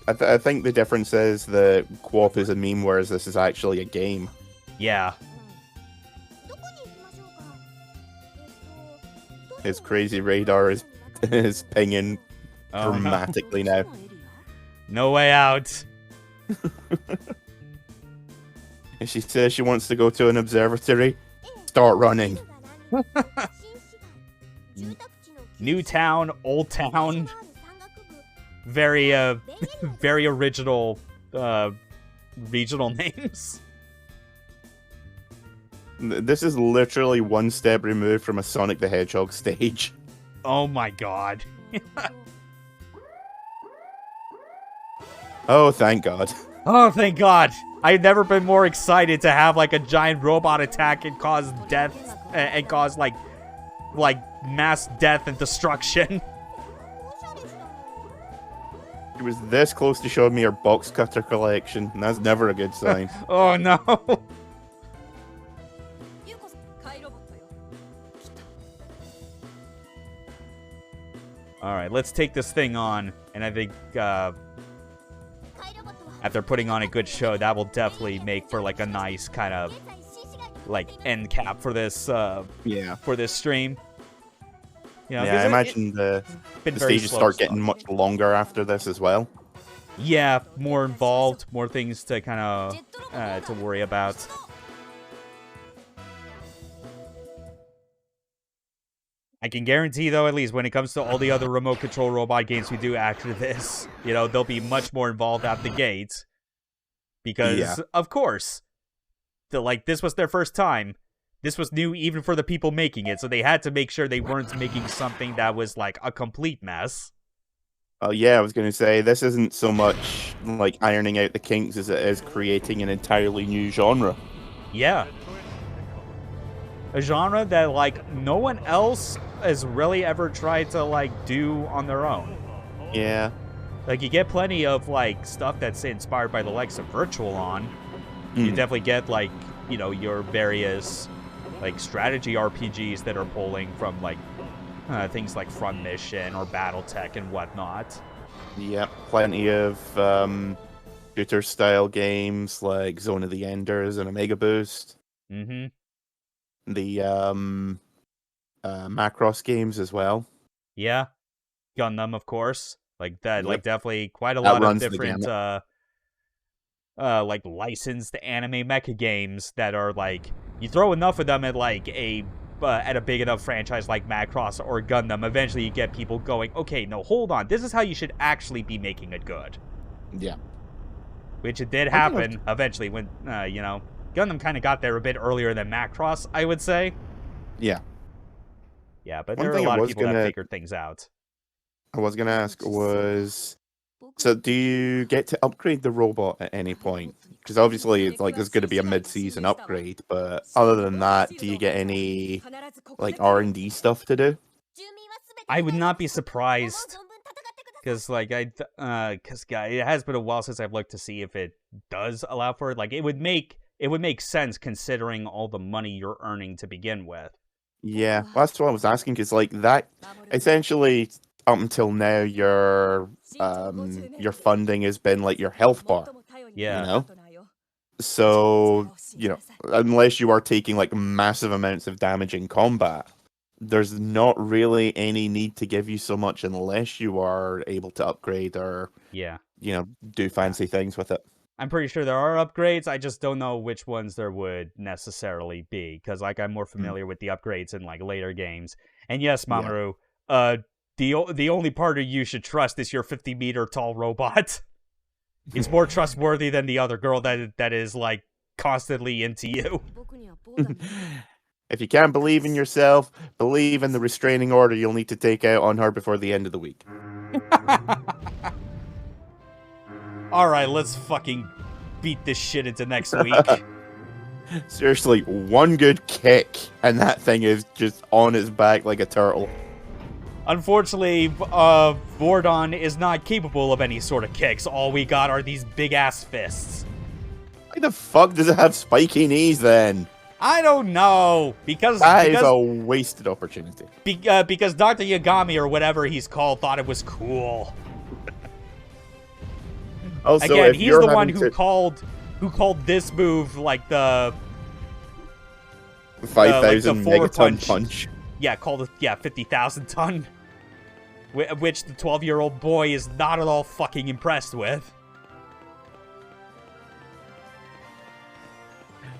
[SPEAKER 2] I think the difference is that QWOP is a meme, whereas this is actually a game.
[SPEAKER 1] Yeah.
[SPEAKER 2] His crazy radar is pinging dramatically now.
[SPEAKER 1] No way out.
[SPEAKER 2] And she says she wants to go to an observatory. Start running.
[SPEAKER 1] New town, old town. Very very original regional names.
[SPEAKER 2] This is literally one step removed from a Sonic the Hedgehog stage.
[SPEAKER 1] Oh my god.
[SPEAKER 2] Oh, thank God.
[SPEAKER 1] Oh, thank God. I've never been more excited to have like a giant robot attack and cause death and cause like mass death and destruction.
[SPEAKER 2] It was this close to showing me her box cutter collection, and that's never a good sign.
[SPEAKER 1] Oh no. Alright, let's take this thing on, and I think after putting on a good show, that will definitely make for like a nice kind of like end cap for this for this stream. You know,
[SPEAKER 2] yeah, I imagine the stages start getting much longer after this as well.
[SPEAKER 1] Yeah, more involved, more things to kind of to worry about. I can guarantee, though, at least when it comes to all the other remote control robot games we do after this, you know, they'll be much more involved out the gate. Because, of course, this was their first time. This was new even for the people making it, so they had to make sure they weren't making something that was, like, a complete mess.
[SPEAKER 2] Oh, yeah, I was going to say, this isn't so much, like, ironing out the kinks as it is creating an entirely new genre.
[SPEAKER 1] Yeah. A genre that, like, no one else has really ever tried to, like, do on their own.
[SPEAKER 2] Yeah.
[SPEAKER 1] Like, you get plenty of, like, stuff that's inspired by the likes of Virtual On. You definitely get, like, you know, your various, like, strategy RPGs that are pulling from, like, things like Front Mission or Battletech and whatnot.
[SPEAKER 2] Yep, plenty of shooter-style games like Zone of the Enders and Omega Boost.
[SPEAKER 1] Mm-hmm.
[SPEAKER 2] The Macross games as well.
[SPEAKER 1] Yeah. Gundam, of course. Like that,
[SPEAKER 2] Yep.
[SPEAKER 1] like definitely quite a
[SPEAKER 2] That
[SPEAKER 1] lot of
[SPEAKER 2] runs the
[SPEAKER 1] different like licensed anime mecha games that are like, you throw enough of them at like at a big enough franchise like Macross or Gundam, eventually you get people going, okay, no, hold on, this is how you should actually be making it good.
[SPEAKER 2] Yeah.
[SPEAKER 1] Which it did happen eventually when, Gundam kind of got there a bit earlier than Macross, I would say.
[SPEAKER 2] Yeah.
[SPEAKER 1] Yeah, but
[SPEAKER 2] One
[SPEAKER 1] there are a
[SPEAKER 2] thing
[SPEAKER 1] lot of people that figured things out.
[SPEAKER 2] I was gonna ask was, so do you get to upgrade the robot at any point? Because obviously it's like there's going to be a mid-season upgrade, but other than that, do you get any like R&D stuff to do?
[SPEAKER 1] I would not be surprised, because like it has been a while since I've looked to see if it does allow for it. Like it would make sense considering all the money you're earning to begin with.
[SPEAKER 2] Yeah, well, that's what I was asking. Because like that, essentially, up until now, your funding has been like your health bar.
[SPEAKER 1] Yeah.
[SPEAKER 2] You know. So, unless you are taking like massive amounts of damage in combat, there's not really any need to give you so much unless you are able to upgrade or, do fancy things with it.
[SPEAKER 1] I'm pretty sure there are upgrades. I just don't know which ones there would necessarily be, because like I'm more familiar with the upgrades in like later games. And yes, Mamoru, the only part of you should trust is your 50-meter tall robot. It's more trustworthy than the other girl that is like constantly into you.
[SPEAKER 2] If you can't believe in yourself, believe in the restraining order you'll need to take out on her before the end of the week.
[SPEAKER 1] Alright, let's fucking beat this shit into next week.
[SPEAKER 2] Seriously, one good kick, and that thing is just on its back like a turtle.
[SPEAKER 1] Unfortunately, Vordon is not capable of any sort of kicks. All we got are these big-ass fists.
[SPEAKER 2] Why the fuck does it have spiky knees, then?
[SPEAKER 1] I don't know. Because
[SPEAKER 2] that is a wasted opportunity.
[SPEAKER 1] Because Dr. Yagami, or whatever he's called, thought it was cool.
[SPEAKER 2] Also,
[SPEAKER 1] again, he's the one who called this move like the
[SPEAKER 2] 5,000 megaton punch.
[SPEAKER 1] Yeah, called it 50,000 ton. Which the 12-year-old boy is not at all fucking impressed with.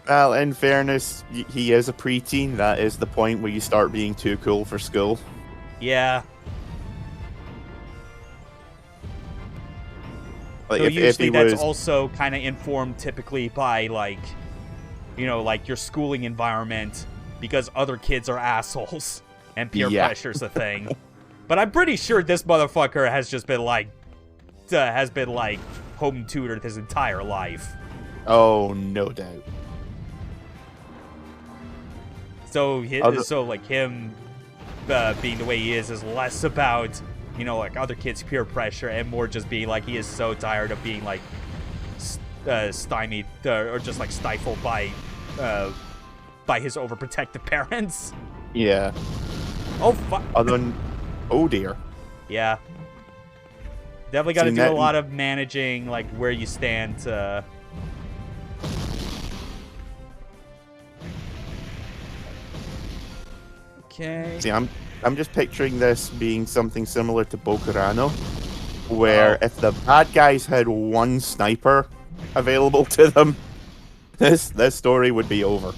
[SPEAKER 2] Well, in fairness, he is a preteen. That is the point where you start being too cool for school.
[SPEAKER 1] Yeah.
[SPEAKER 2] Like,
[SPEAKER 1] so usually
[SPEAKER 2] that's
[SPEAKER 1] also kind of informed typically by, like, like your schooling environment, because other kids are assholes and peer pressure's a thing. But I'm pretty sure this motherfucker has just been like, home tutored his entire life.
[SPEAKER 2] Oh, no doubt.
[SPEAKER 1] So like him being the way he is less about, like other kids' peer pressure and more just being like he is so tired of being like stymied or just like stifled by his overprotective parents.
[SPEAKER 2] Yeah.
[SPEAKER 1] Oh fuck.
[SPEAKER 2] Oh dear.
[SPEAKER 1] Yeah. Definitely got to do a lot of managing, like where you stand. Okay.
[SPEAKER 2] See, I'm just picturing this being something similar to Bokurano, where if the bad guys had one sniper available to them, this story would be over.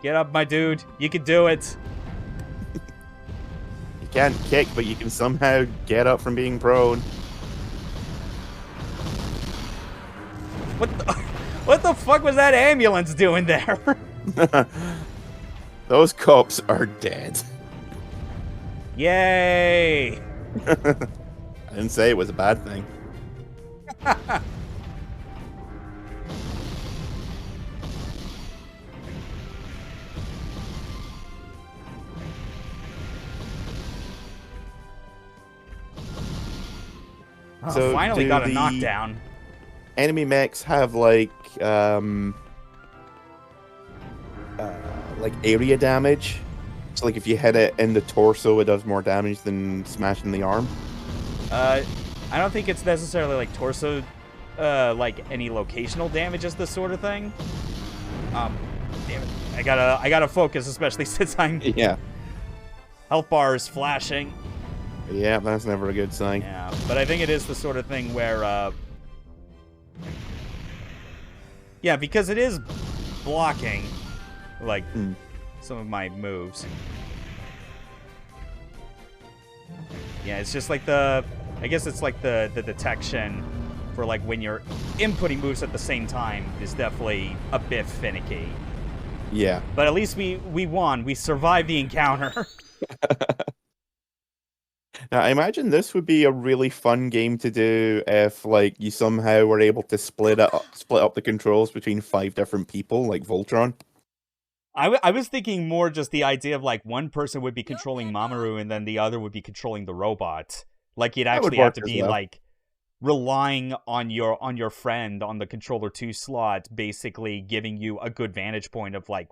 [SPEAKER 1] Get up, my dude. You can do it.
[SPEAKER 2] You can't kick, but you can somehow get up from being prone.
[SPEAKER 1] What the fuck was that ambulance doing there?
[SPEAKER 2] Those cops are dead.
[SPEAKER 1] Yay!
[SPEAKER 2] I didn't say it was a bad thing.
[SPEAKER 1] So finally got a knockdown.
[SPEAKER 2] Enemy mechs have like area damage. So like if you hit it in the torso, it does more damage than smashing the arm.
[SPEAKER 1] I don't think it's necessarily like torso, like any locational damage is this sort of thing. Damn it. I gotta focus, especially since I'm health bar is flashing.
[SPEAKER 2] Yeah, that's never a good sign.
[SPEAKER 1] Yeah, but I think it is the sort of thing where yeah, because it is blocking like some of my moves. Yeah, it's just like I guess it's like the detection for like when you're inputting moves at the same time is definitely a bit finicky.
[SPEAKER 2] Yeah.
[SPEAKER 1] But at least we won. We survived the encounter.
[SPEAKER 2] Now, I imagine this would be a really fun game to do if, like, you somehow were able to split up the controls between 5 different people, like Voltron.
[SPEAKER 1] I was thinking more just the idea of, like, one person would be controlling Mamoru and then the other would be controlling the robot. Like, you'd actually have to be, like, relying on your friend on the controller 2 slot, basically giving you a good vantage point of, like,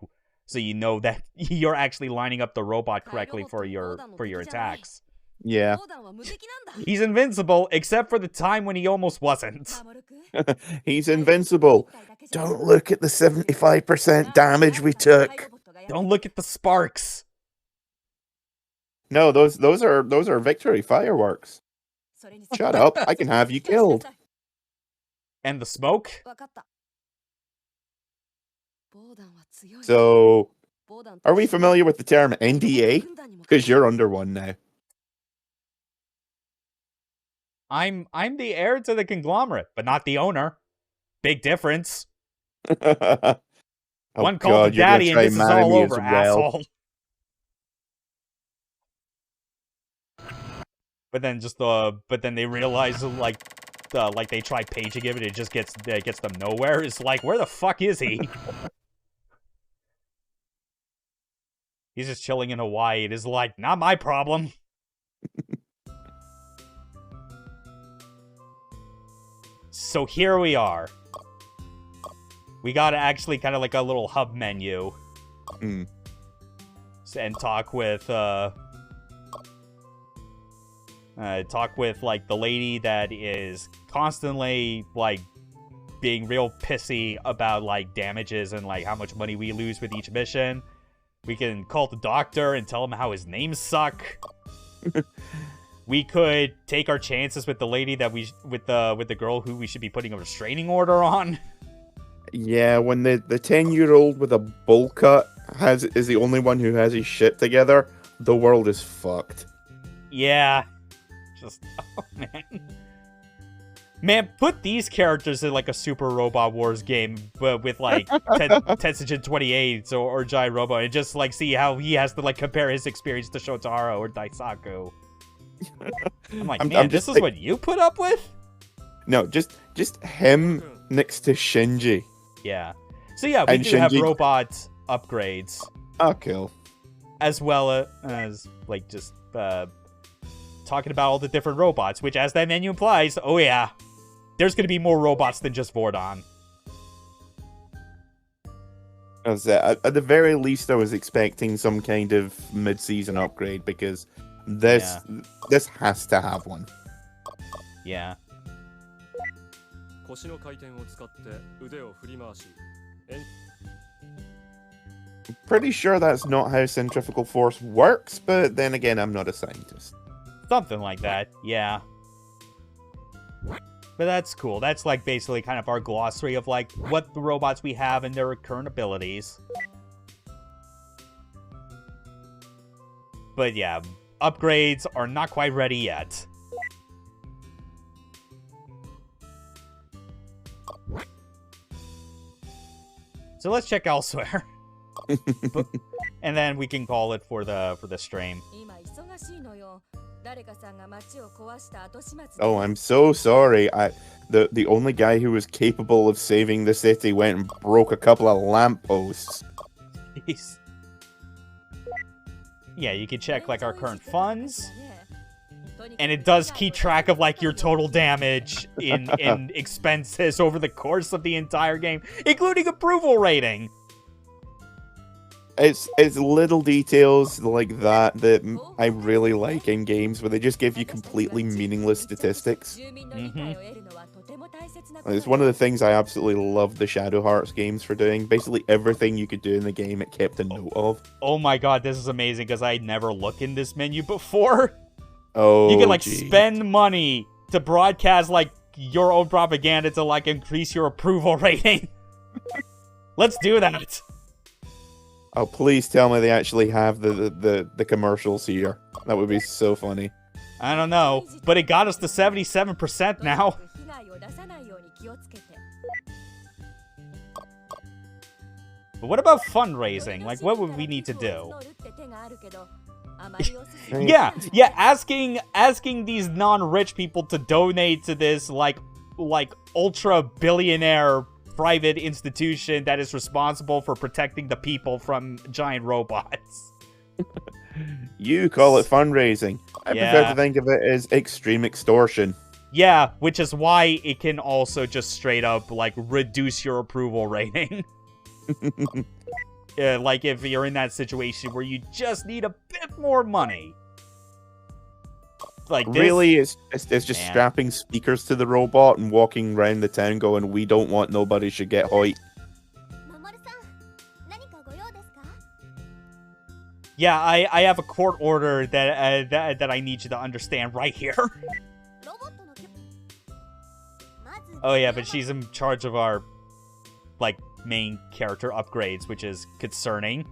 [SPEAKER 1] so you know that you're actually lining up the robot correctly for your attacks.
[SPEAKER 2] Yeah.
[SPEAKER 1] He's invincible, except for the time when he almost wasn't.
[SPEAKER 2] He's invincible. Don't look at the 75% damage we took.
[SPEAKER 1] Don't look at the sparks.
[SPEAKER 2] No, those are victory fireworks. Shut up, I can have you killed.
[SPEAKER 1] And the smoke?
[SPEAKER 2] So, are we familiar with the term NDA? Because you're under one now.
[SPEAKER 1] I'm the heir to the conglomerate, but not the owner. Big difference. One called the daddy and this is all over, asshole. But then they realize like they try paging him and it just gets them nowhere. It's like, where the fuck is he? He's just chilling in Hawaii. It is like, not my problem. So here we are. We got actually kind of like a little hub menu. And talk with like the lady that is constantly like being real pissy about like damages and like how much money we lose with each mission. We can call the doctor and tell him how his names suck. We could take our chances with the lady that with the girl who we should be putting a restraining order on.
[SPEAKER 2] Yeah, when the 10-year-old with a bowl cut is the only one who has his shit together, the world is fucked.
[SPEAKER 1] Yeah. Just, oh man. Man, put these characters in like a Super Robot Wars game, but with like Tenshinhan 28 or Jai Robo, and just like see how he has to like compare his experience to Shotaro or Daisaku. I'm like, man, this is what you put up with?
[SPEAKER 2] No, just him next to Shinji.
[SPEAKER 1] Yeah. So yeah, we do have robot upgrades.
[SPEAKER 2] Oh, cool.
[SPEAKER 1] As well as like just talking about all the different robots, which as that menu implies, oh yeah, there's going to be more robots than just Vordon.
[SPEAKER 2] At the very least, I was expecting some kind of mid-season upgrade because this has to have one.
[SPEAKER 1] Yeah.
[SPEAKER 2] Pretty sure that's not how centrifugal force works, but then again, I'm not a scientist.
[SPEAKER 1] Something like that, yeah. But that's cool. That's like basically kind of our glossary of like what the robots we have and their current abilities. But yeah, upgrades are not quite ready yet. So let's check elsewhere. And then we can call it for the stream.
[SPEAKER 2] Oh, I'm so sorry. The only guy who was capable of saving the city went and broke a couple of lampposts.
[SPEAKER 1] Jeez. Yeah, you can check like our current funds. And it does keep track of like your total damage in expenses over the course of the entire game, including approval rating.
[SPEAKER 2] It's little details like that I really like in games where they just give you completely meaningless statistics.
[SPEAKER 1] Mm-hmm.
[SPEAKER 2] It's one of the things I absolutely love the Shadow Hearts games for doing. Basically everything you could do in the game, it kept a note of.
[SPEAKER 1] Oh my god, this is amazing, because I never looked in this menu before.
[SPEAKER 2] Oh,
[SPEAKER 1] you can, like,
[SPEAKER 2] geez.
[SPEAKER 1] spend money to broadcast, like, your own propaganda to, like, increase your approval rating. Let's do that.
[SPEAKER 2] Oh, please tell me they actually have the commercials here. That would be so funny.
[SPEAKER 1] I don't know, but it got us to 77% now. But what about fundraising? Like, what would we need to do? yeah, asking these non-rich people to donate to this, like ultra-billionaire private institution that is responsible for protecting the people from giant robots.
[SPEAKER 2] You call it fundraising. I prefer to think of it as extreme extortion.
[SPEAKER 1] Yeah, which is why it can also just straight up, like, reduce your approval rating. Like, if you're in that situation where you just need a bit more money. Like, this...
[SPEAKER 2] Really, it's just strapping speakers to the robot and walking around the town going, we don't want nobody should get hoit.
[SPEAKER 1] Yeah, I have a court order that I need you to understand right here. Oh yeah, but she's in charge of our, like, main character upgrades, which is concerning.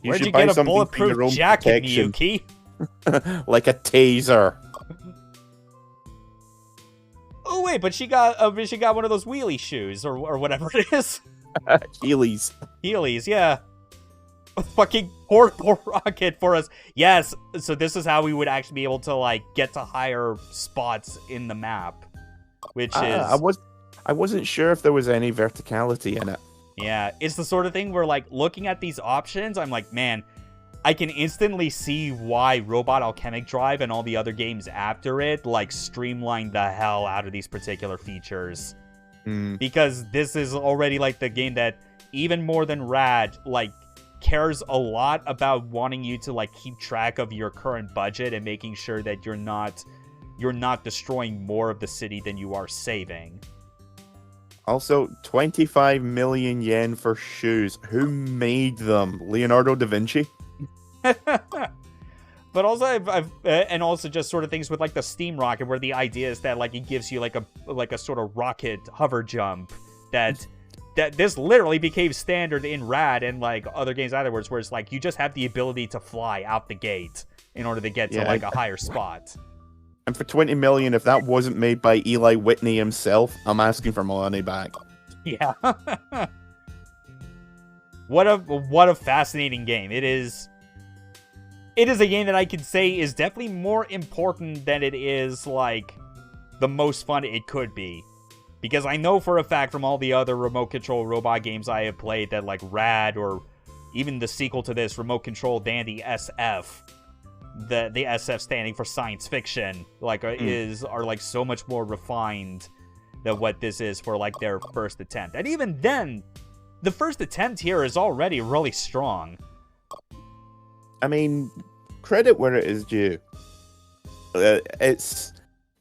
[SPEAKER 1] Where'd you get a bulletproof jacket, Miyuki?
[SPEAKER 2] Like a taser.
[SPEAKER 1] Oh wait, but she got one of those wheelie shoes or whatever it is.
[SPEAKER 2] Heelys.
[SPEAKER 1] Heelys, yeah. A fucking portable rocket for us. Yes, so this is how we would actually be able to, like, get to higher spots in the map, which is...
[SPEAKER 2] I wasn't sure if there was any verticality in it.
[SPEAKER 1] Yeah, it's the sort of thing where, like, looking at these options, I'm like, man, I can instantly see why Robot Alchemic Drive and all the other games after it, like, streamlined the hell out of these particular features. Because this is already, like, the game that, even more than Rad, like, cares a lot about wanting you to, like, keep track of your current budget and making sure that you're not destroying more of the city than you are saving.
[SPEAKER 2] Also, 25 million yen for shoes. Who made them? Leonardo da Vinci?
[SPEAKER 1] But also, and also just sort of things with, like, the steam rocket, where the idea is that, like, it gives you like a sort of rocket hover jump that this literally became standard in Rad and, like, other games afterwards, where it's like you just have the ability to fly out the gate in order to get to, like, a higher spot.
[SPEAKER 2] And for 20 million, if that wasn't made by Eli Whitney himself, I'm asking for my money back.
[SPEAKER 1] Yeah. What a fascinating game. It is a game that I can say is definitely more important than it is, like, the most fun it could be. Because I know for a fact from all the other remote control robot games I have played that, like, Rad, or even the sequel to this, Remote Control Dandy SF, the SF standing for science fiction, like, are like so much more refined than what this is for, like, their first attempt. And even then, the first attempt here is already really strong.
[SPEAKER 2] I mean, credit where it is due. It's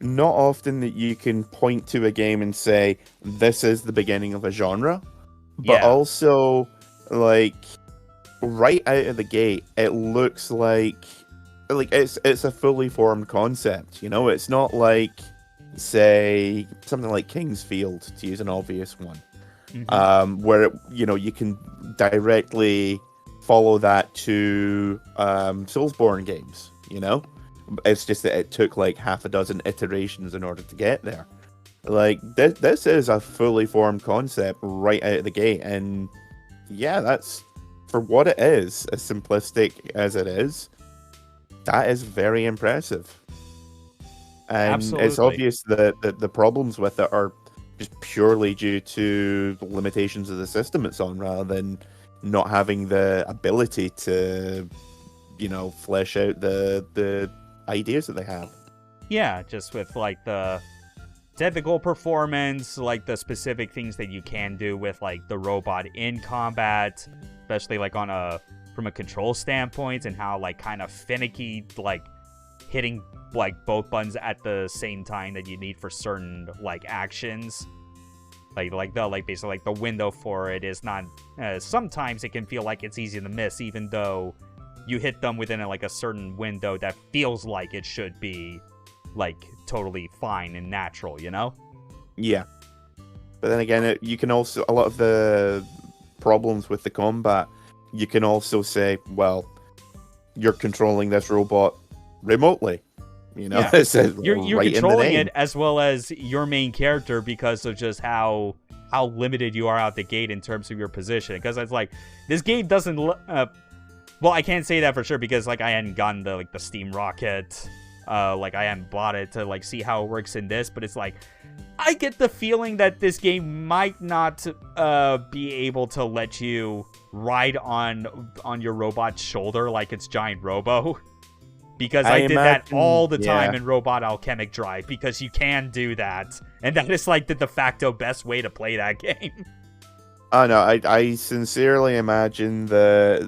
[SPEAKER 2] not often that you can point to a game and say, this is the beginning of a genre. But also, like, right out of the gate, it looks like it's a fully formed concept, you know? It's not like, say, something like King's Field, to use an obvious one. Where, you can directly follow that to Soulsborne games, you know? It's just that it took, like, half a dozen iterations in order to get there. Like, this is a fully formed concept right out of the gate, and yeah, that's, for what it is, as simplistic as it is, that is very impressive. And
[SPEAKER 1] Absolutely.
[SPEAKER 2] It's obvious that the problems with it are just purely due to the limitations of the system it's on, rather than not having the ability to, flesh out the ideas that they have.
[SPEAKER 1] Yeah, just with, like, the technical performance, like, the specific things that you can do with, like, the robot in combat, especially, like, from a control standpoint, and how, like, kind of finicky, like, hitting like both buttons at the same time that you need for certain like actions. Basically like the window for it is not. Sometimes it can feel like it's easy to miss, even though you hit them within like a certain window that feels like it should be like totally fine and natural, you know?
[SPEAKER 2] Yeah. But then again, you can also, a lot of the problems with the combat, you can also say, well, you're controlling this robot remotely. You know,
[SPEAKER 1] yeah.
[SPEAKER 2] it says
[SPEAKER 1] you're
[SPEAKER 2] right
[SPEAKER 1] controlling
[SPEAKER 2] in the name.
[SPEAKER 1] it as well as your main character because of just how limited you are out the gate in terms of your position. Because it's like, this game doesn't... well, I can't say that for sure because like I hadn't gotten the Steam Rocket. Like I hadn't bought it to like see how it works in this, but it's like I get the feeling that this game might not be able to let you ride on your robot's shoulder like it's Giant Robo. Because I did that all the time in Robot Alchemic Drive, because you can do that. And that is like the de facto best way to play that game.
[SPEAKER 2] Oh no, I sincerely imagine they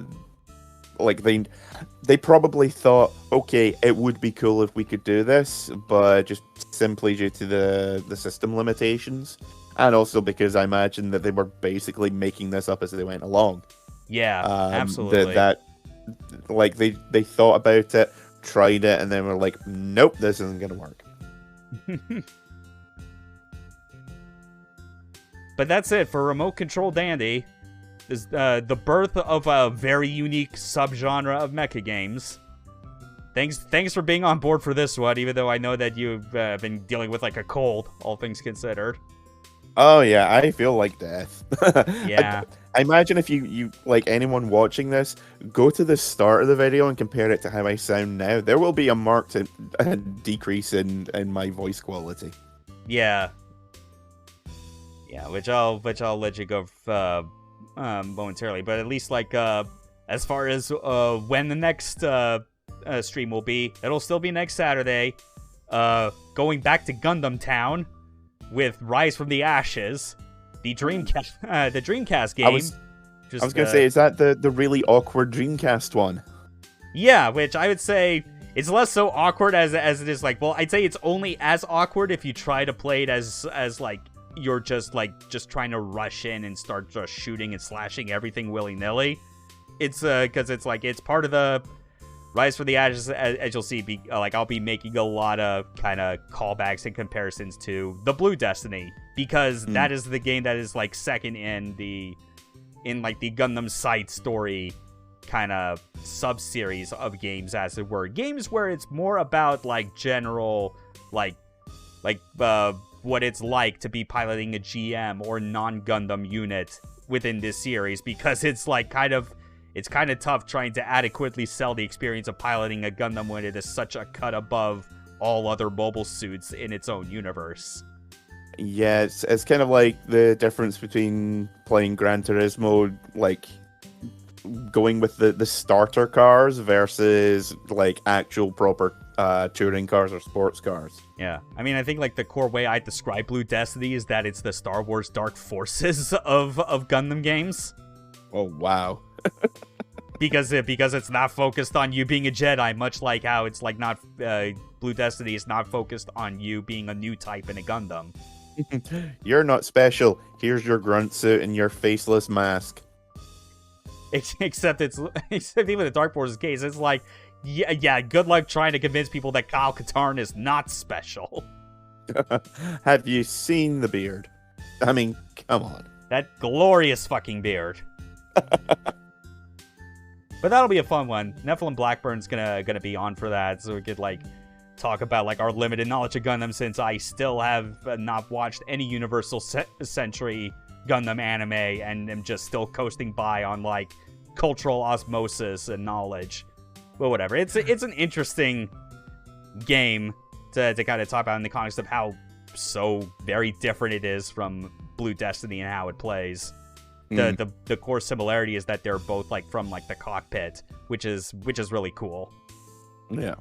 [SPEAKER 2] probably thought, okay, it would be cool if we could do this, but just simply due to the system limitations. And also because I imagine that they were basically making this up as they went along.
[SPEAKER 1] Yeah, absolutely.
[SPEAKER 2] They thought about it, tried it, and then were like, nope, this isn't gonna work.
[SPEAKER 1] But that's it for Remote Control Dandy. Is the birth of a very unique subgenre of mecha games. Thanks for being on board for this one, even though I know that you've been dealing with like a cold, all things considered.
[SPEAKER 2] Oh yeah, I feel like death.
[SPEAKER 1] Yeah.
[SPEAKER 2] I imagine if you like anyone watching this, go to the start of the video and compare it to how I sound now. There will be a marked decrease in my voice quality.
[SPEAKER 1] Yeah. Yeah, which I'll let you go momentarily, but at least like as far as when the next stream will be, it'll still be next Saturday. Going back to Gundam Town with Rise from the Ashes. The Dreamcast game. I was
[SPEAKER 2] gonna say, is that the really awkward Dreamcast one?
[SPEAKER 1] Yeah, which I would say it's less so awkward as it is like. Well, I'd say it's only as awkward if you try to play it as like you're just trying to rush in and start just shooting and slashing everything willy nilly. It's because it's like it's part of the Rise from the Ashes, as you'll see. I'll be making a lot of kind of callbacks and comparisons to the Blue Destiny, because that is the game that is like second in the Gundam side story kind of sub-series of games, as it were. Games where it's more about like general what it's like to be piloting a GM or non-Gundam unit within this series, because it's like kind of tough trying to adequately sell the experience of piloting a Gundam when it is such a cut above all other mobile suits in its own universe.
[SPEAKER 2] Yeah, it's kind of like the difference between playing Gran Turismo, like going with the starter cars versus like actual proper touring cars or sports cars.
[SPEAKER 1] Yeah, I mean, I think like the core way I describe Blue Destiny is that it's the Star Wars Dark Forces of Gundam games.
[SPEAKER 2] Oh wow.
[SPEAKER 1] because it's not focused on you being a Jedi, much like how it's like not Blue Destiny is not focused on you being a new type in a Gundam.
[SPEAKER 2] You're not special. Here's your grunt suit and your faceless mask.
[SPEAKER 1] Except even the Dark Forces case, it's like, yeah, good luck trying to convince people that Kyle Katarn is not special.
[SPEAKER 2] Have you seen the beard? I mean, come on.
[SPEAKER 1] That glorious fucking beard. But that'll be a fun one. Nephilim Blackburn's gonna be on for that, so we could like talk about like our limited knowledge of Gundam, since I still have not watched any Universal Century Gundam anime and am just still coasting by on like cultural osmosis and knowledge. But whatever, it's an interesting game to kind of talk about in the context of how so very different it is from Blue Destiny and how it plays. The core similarity is that they're both like from like the cockpit, which is really cool.
[SPEAKER 2] Yeah.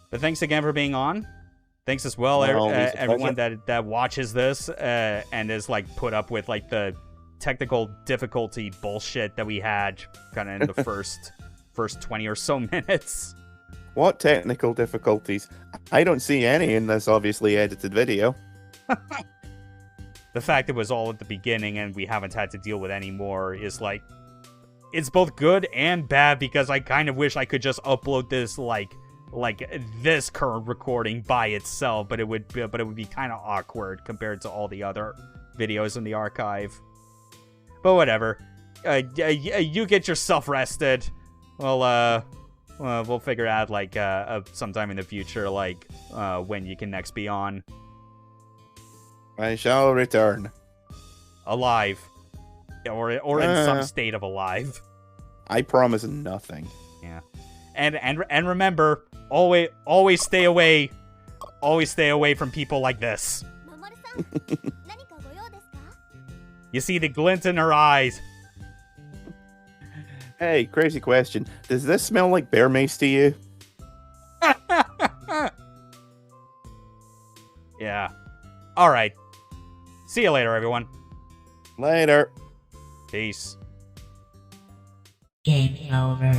[SPEAKER 1] But thanks again for being on. Thanks as well, everyone that watches this and is like put up with like the technical difficulty bullshit that we had kind of in the first 20 or so minutes.
[SPEAKER 2] What technical difficulties? I don't see any in this obviously edited video.
[SPEAKER 1] The fact it was all at the beginning and we haven't had to deal with any more is like, it's both good and bad because I kind of wish I could just upload this like this current recording by itself, but it would be kind of awkward compared to all the other videos in the archive. But whatever. You get yourself rested. We'll figure out like sometime in the future, like when you can next be on.
[SPEAKER 2] I shall return.
[SPEAKER 1] Alive. Or in some state of alive.
[SPEAKER 2] I promise nothing.
[SPEAKER 1] Yeah. And remember, always stay away. Always stay away from people like this. You see the glint in her eyes.
[SPEAKER 2] Hey, crazy question. Does this smell like bear mace to you?
[SPEAKER 1] Yeah. Alright. See you later, everyone.
[SPEAKER 2] Later.
[SPEAKER 1] Peace.
[SPEAKER 3] Game over.